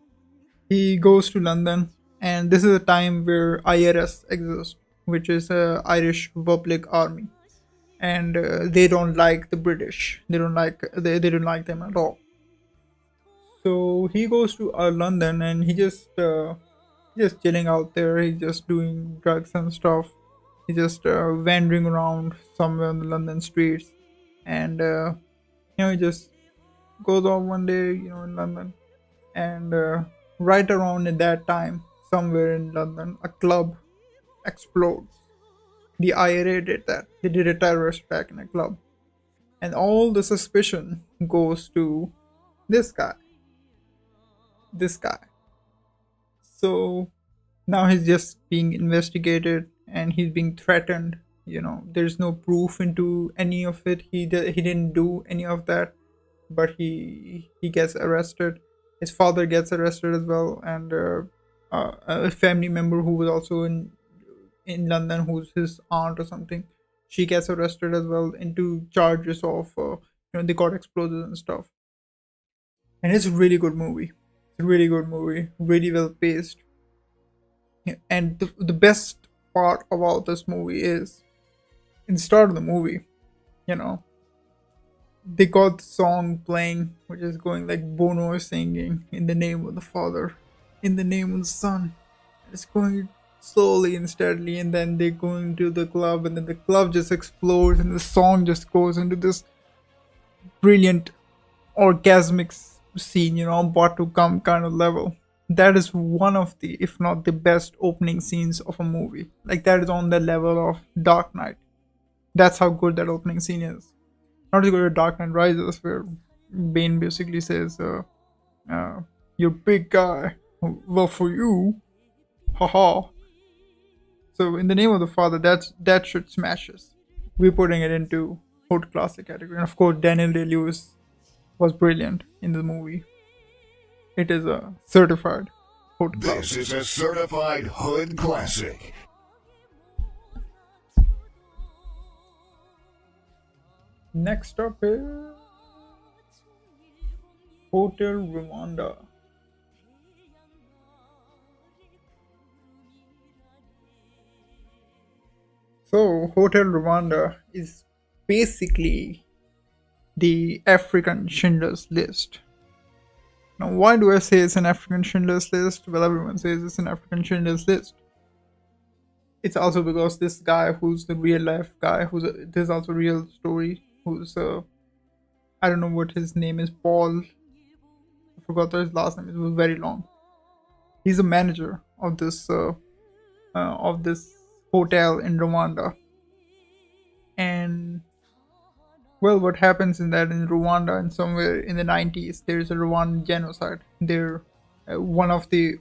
he goes to London, and this is a time where IRS exists, which is Irish Republic Army. And they don't like the British. They don't like them at all. So, he goes to London, and he just chilling out there. He's just doing drugs and stuff. He's just wandering around somewhere on the London streets, and he just goes off one day, in London, and right around at that time, somewhere in London, a club explodes. The IRA did that. They did a terrorist attack in a club, and all the suspicion goes to this guy. This guy. So now he's just being investigated and he's being threatened. There's no proof into any of it. He didn't do any of that, but he gets arrested. His father gets arrested as well, and a family member who was also in London, who's his aunt or something, she gets arrested as well into charges of they got explosives and stuff. And it's a really good movie. It's a really good movie, really well paced. And the best part about this movie is in the start of the movie, they got the song playing, which is going like Bono is singing, "In the name of the Father, in the name of the Son." It's going slowly and steadily, and then they go into the club, and then the club just explodes, and the song just goes into this brilliant orgasmic scene, about to come kind of level. That is one of the, if not the best opening scenes of a movie. Like, that is on the level of Dark Knight. That's how good that opening scene is. Not as good as Dark Knight Rises, where Bane basically says, "You're big guy. Well, for you, haha." So, in the name of the Father, that should smashes. We're putting it into Hood Classic category, and of course, Daniel Day Lewis was brilliant in the movie. It is a certified Hood This Classic. is a certified hood classic. Next up is Hotel Rwanda. So, Hotel Rwanda is basically the African Schindler's List. Now, why do I say it's an African Schindler's List? Well, everyone says it's an African Schindler's List. It's also because this guy, who's the real life guy, this is also a real story, who's I don't know what his name is, Paul. I forgot his last name. It was very long. He's a manager of this hotel in Rwanda, and well, what happens is that in Rwanda, and somewhere in the 90s, there is a Rwandan genocide. There, one of the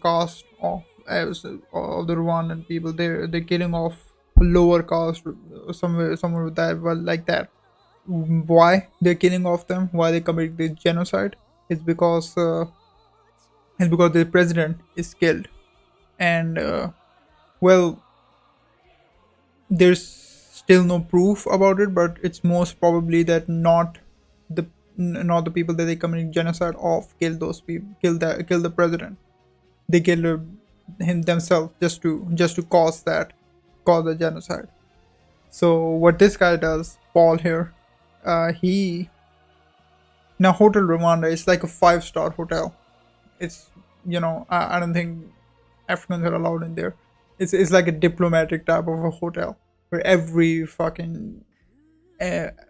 caste of the Rwandan people, they're killing off lower caste, somewhere with that, well, like that. Why they're killing off them? Why they commit this genocide? It's because the president is killed, and well, there's still no proof about it, but it's most probably that not the people that they committed genocide of killed those people, kill the president. They killed him themselves just to cause the genocide. So what this guy does, Paul here, he now Hotel Rwanda is like a 5-star hotel. It's I don't think Africans are allowed in there. It's like a diplomatic type of a hotel where every fucking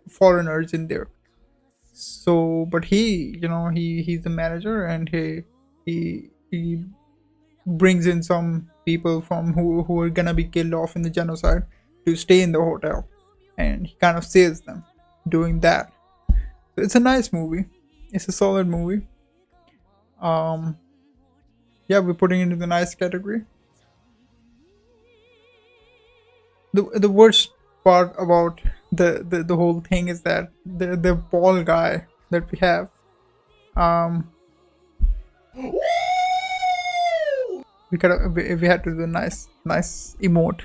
foreigner is in there. So, but he's the manager, and he brings in some people from who are gonna be killed off in the genocide to stay in the hotel, and he kind of saves them doing that. So it's a nice movie. It's a solid movie. Yeah, we're putting it into the nice category. The worst part about the whole thing is that the ball guy that we have, um we had to do a nice emote.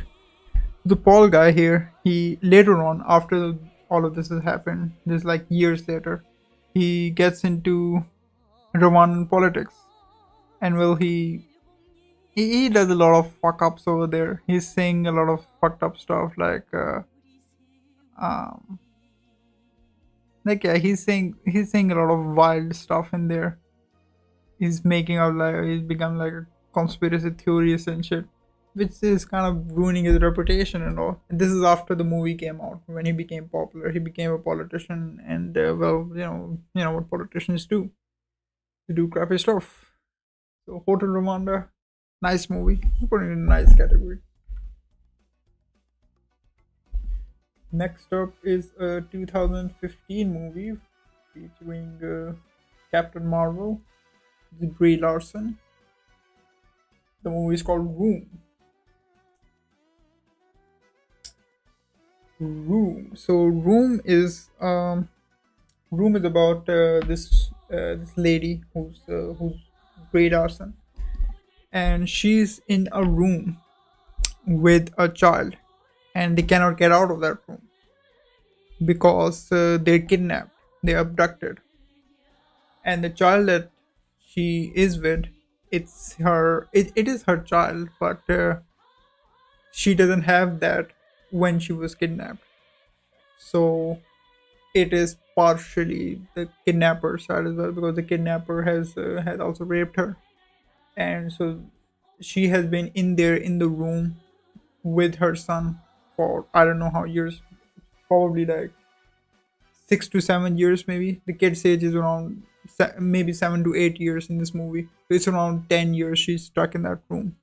The Paul guy here, he later on, after all of this has happened, this like years later, he gets into Rwandan politics, and well, he does a lot of fuck ups over there. He's saying a lot of fucked up stuff, um yeah, he's saying a lot of wild stuff in there. He's become like a conspiracy theorist and shit, which is kind of ruining his reputation and all. And this is after the movie came out. When he became popular, he became a politician, and well, what politicians do. They do crappy stuff. So Hotel Rwanda, nice movie. Put it in a nice category. Next up is a 2015 movie featuring Captain Marvel, Brie Larson. The movie is called Room. So Room is about this lady who's Brie Larson, and she's in a room with a child, and they cannot get out of that room because they're kidnapped, they're abducted, and the child that she is with, it is her child, but she doesn't have that when she was kidnapped. So it is partially the kidnapper side as well, because the kidnapper has also raped her, and so she has been in there in the room with her son for I don't know how years, probably like 6 to 7 years maybe. The kid's age is around maybe 7 to 8 years in this movie. So it's around 10 years she's stuck in that room.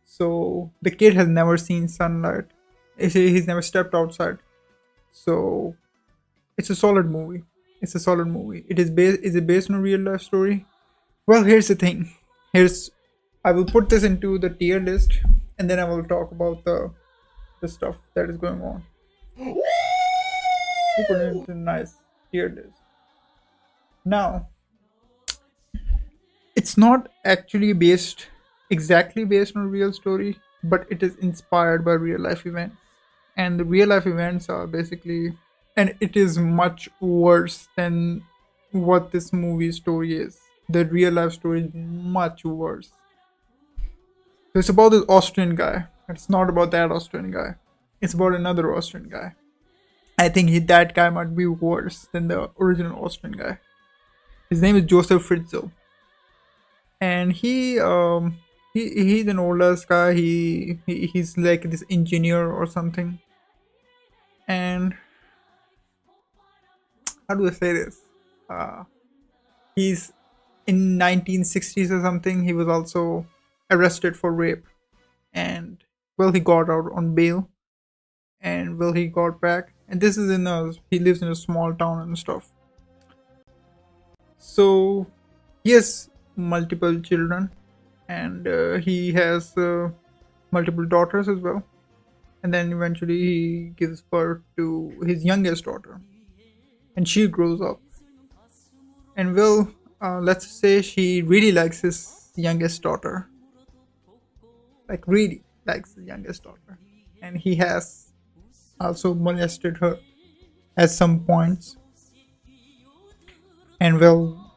So the kid has never seen sunlight. He's never stepped outside. So it's a solid movie. It's a solid movie. Is it based on a real life story? Well, here's the thing. I will put this into the tier list, and then I will talk about the stuff that is going on. We put it into a nice tier list. Now, it's not actually exactly based on a real story, but it is inspired by real life events. And the real life events are basically, and it is much worse than what this movie story is. The real life story is much worse. So it's about this Austrian guy. It's not about that Austrian guy. It's about another Austrian guy. I think that guy might be worse than the original Austrian guy. His name is Joseph Fritzl, and he's an old ass guy. He's like this engineer or something. And how do I say this? He's in 1960s or something. He was also arrested for rape, and well, he got out on bail, and well, he got back. And this is he lives in a small town and stuff. So he has multiple children, and he has multiple daughters as well. And then eventually he gives birth to his youngest daughter, and she grows up. And well, let's say she really likes his youngest daughter, like really likes his youngest daughter, and he has also molested her at some points. And well,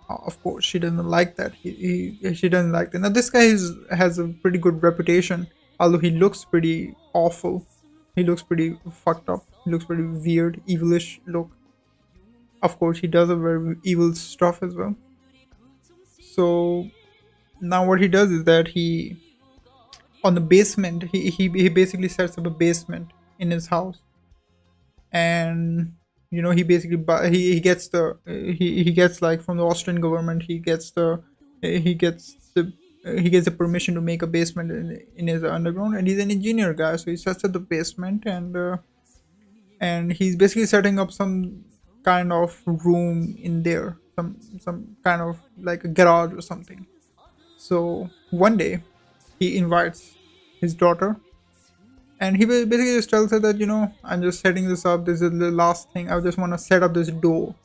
of course, she doesn't like that. She doesn't like that. Now, this guy has a pretty good reputation, although he looks pretty awful. He looks pretty fucked up. He looks pretty weird, evilish look. Of course, he does a very evil stuff as well. So now what he does is that on the basement, he basically sets up a basement in his house, and he basically he gets he gets like from the Austrian government, he gets the permission to make a basement in his underground. And he's an engineer guy, so he sets up the basement, and he's basically setting up some kind of room in there, some kind of like a garage or something. So one day he invites his daughter, and he basically just tells her that I'm just setting this up, this is the last thing, I just want to set up this door.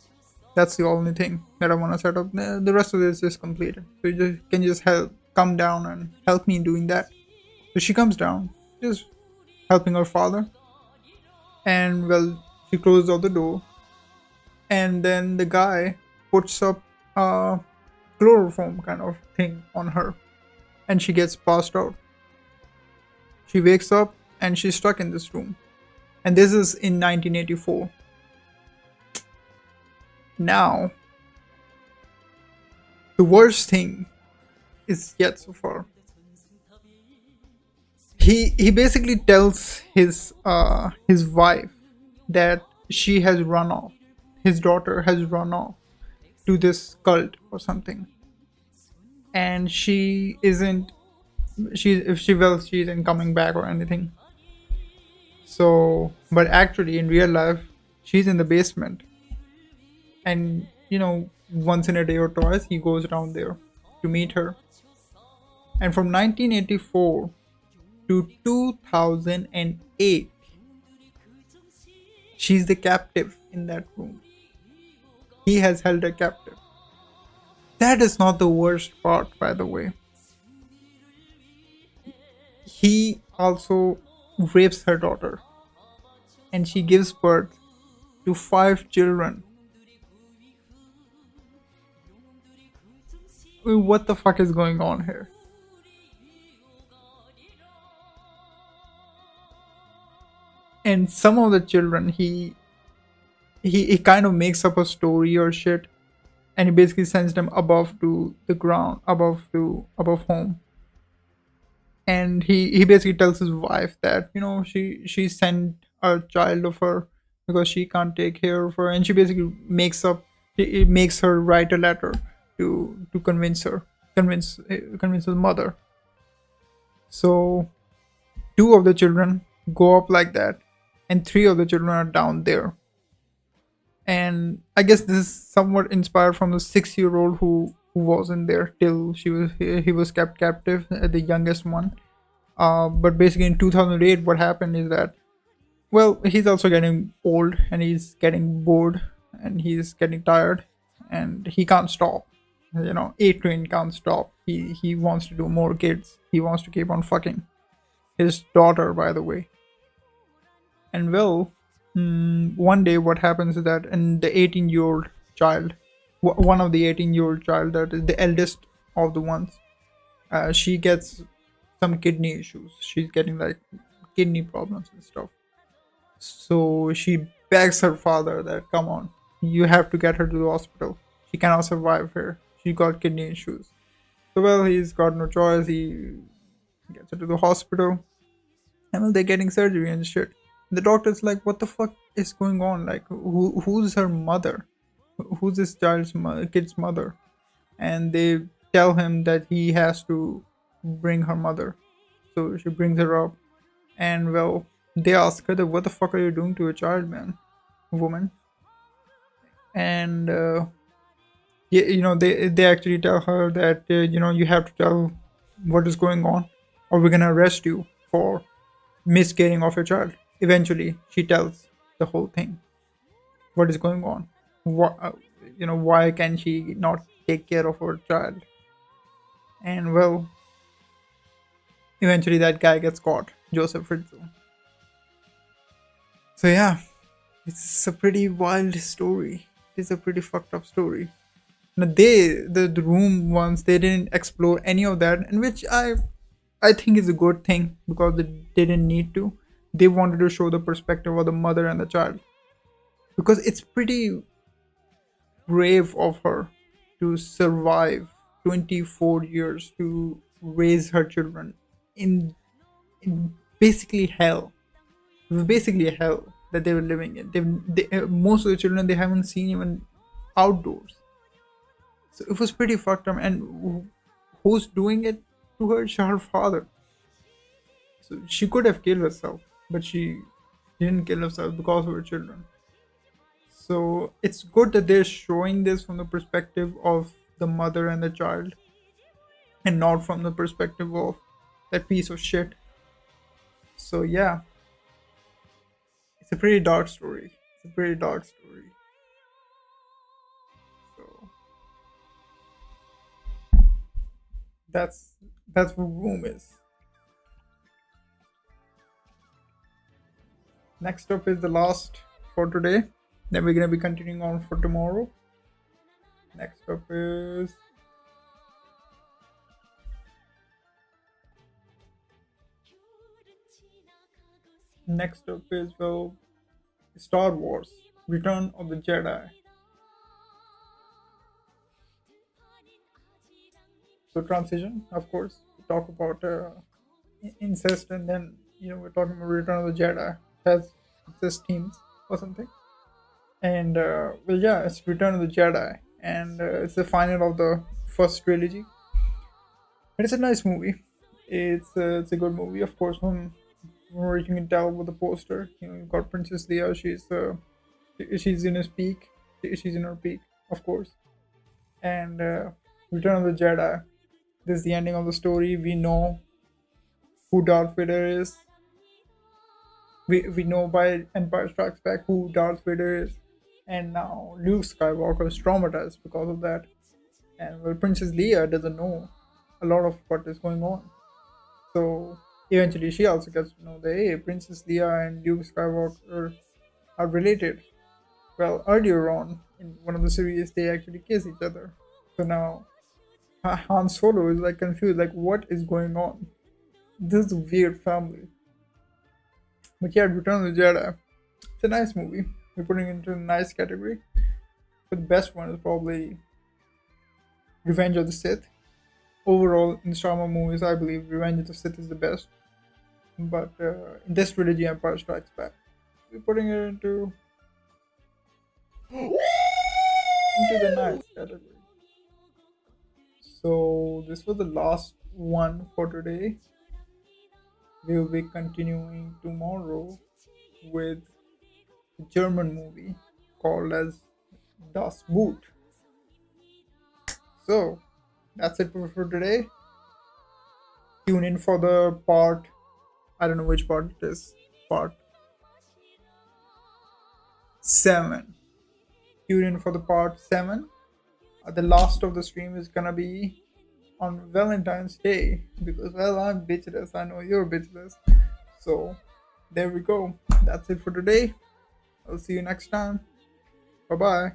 That's the only thing that I want to set up. The rest of this is completed, so you can just come down and help me in doing that. So she comes down, just helping her father, and well, she closes out the door, and then the guy puts up a chloroform kind of thing on her, and she gets passed out. She wakes up and she's stuck in this room, and this is in 1984. Now, the worst thing is yet so far. He basically tells his wife that she has run off. His daughter has run off to this cult or something, and she isn't coming back or anything. So, but actually in real life, she's in the basement, and once in a day or twice he goes down there to meet her. And from 1984 to 2008, she's the captive in that room. He has held her captive. That is not the worst part, by the way. He also rapes her daughter, and she gives birth to 5 children. What the fuck is going on here? And some of the children he he kind of makes up a story or shit, and he basically sends them above to the ground, above home. And he basically tells his wife that she sent a child of her because she can't take care of her, and she basically it makes her write a letter to convince his mother. So two of the children go up like that, and three of the children are down there. And I guess this is somewhat inspired from the 6-year old who wasn't there till he was kept captive, the youngest one. But basically in 2008, what happened is that, well, he's also getting old and he's getting bored and he's getting tired, and he can't stop. A-Train can't stop. He wants to do more kids. He wants to keep on fucking his daughter, by the way. And well, one day what happens is that, and the 18-year-old child, one of the 18-year-old child, that is the eldest of the ones, she gets some kidney issues. She's getting like kidney problems and stuff. So she begs her father that, come on, you have to get her to the hospital. She cannot survive here. She got kidney issues. So well, he's got no choice. He gets her to the hospital, and well, they're getting surgery and shit. The doctor's like, what the fuck is going on? Like, who's her mother? Who's this kid's mother? And they tell him that he has to bring her mother. So she brings her up, and well, they ask her that, what the fuck are you doing to a child, woman? And they actually tell her that you have to tell what is going on, or we're gonna arrest you for miscarrying of your child. Eventually, she tells the whole thing. What is going on? Why can she not take care of her child? And well, eventually that guy gets caught, Joseph Rizzo. So yeah, it's a pretty wild story. It's a pretty fucked up story. Now the room ones, they didn't explore any of that, and which I think is a good thing, because they didn't need to. They wanted to show the perspective of the mother and the child, because it's pretty brave of her to survive 24 years to raise her children in basically hell. It was basically a hell that they were living in. Most of the children, they haven't seen even outdoors. So it was pretty fucked up. And who's doing it to her? Her father. So she could have killed herself, but she didn't kill herself because of her children. So it's good that they're showing this from the perspective of the mother and the child, and not from the perspective of that piece of shit. So yeah, it's a pretty dark story. So that's what Room is. Next up is the last for today. Then we're gonna be continuing on for tomorrow. Next up is well, Star Wars: Return of the Jedi. So transition, of course, we talk about incest, and then we're talking about Return of the Jedi. It has incest themes or something. And well, yeah, it's Return of the Jedi, and it's the final of the first trilogy. And it's a nice movie. It's a good movie, of course. From where you can tell with the poster, you've got Princess Leia. She's in his peak. She's in her peak, of course. And Return of the Jedi. This is the ending of the story. We know who Darth Vader is. We know by Empire Strikes Back who Darth Vader is. And now Luke Skywalker is traumatized because of that. And well, Princess Leia doesn't know a lot of what is going on. So eventually she also gets to know that, hey, Princess Leia and Luke Skywalker are related. Well, earlier on in one of the series, they actually kiss each other. So now Han Solo is like confused, like, what is going on? This is a weird family. But yeah, Return of the Jedi. It's a nice movie. we're putting it into a nice category. But the best one is probably Revenge of the Sith. Overall, in Star Wars movies, I believe Revenge of the Sith is the best. But in this trilogy, Empire Strikes Back, we're putting it into the nice category. So this was the last one for today. We will be continuing tomorrow with a German movie called as Das Boot. So that's it for today. Tune in for the part, I don't know which part it is, part 7. Tune in for the part 7. The last of the stream is gonna be on Valentine's Day because, well, I'm bitchless. I know you're bitchless. So there we go. That's it for today. I'll see you next time. Bye bye.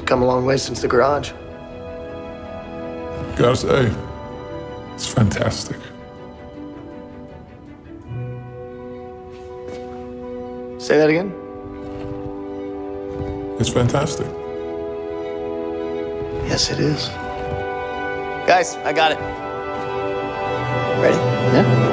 Come a long way since the garage. Gotta say, it's fantastic. Say that again? It's fantastic. Yes, it is. Guys, I got it. Ready? Yeah.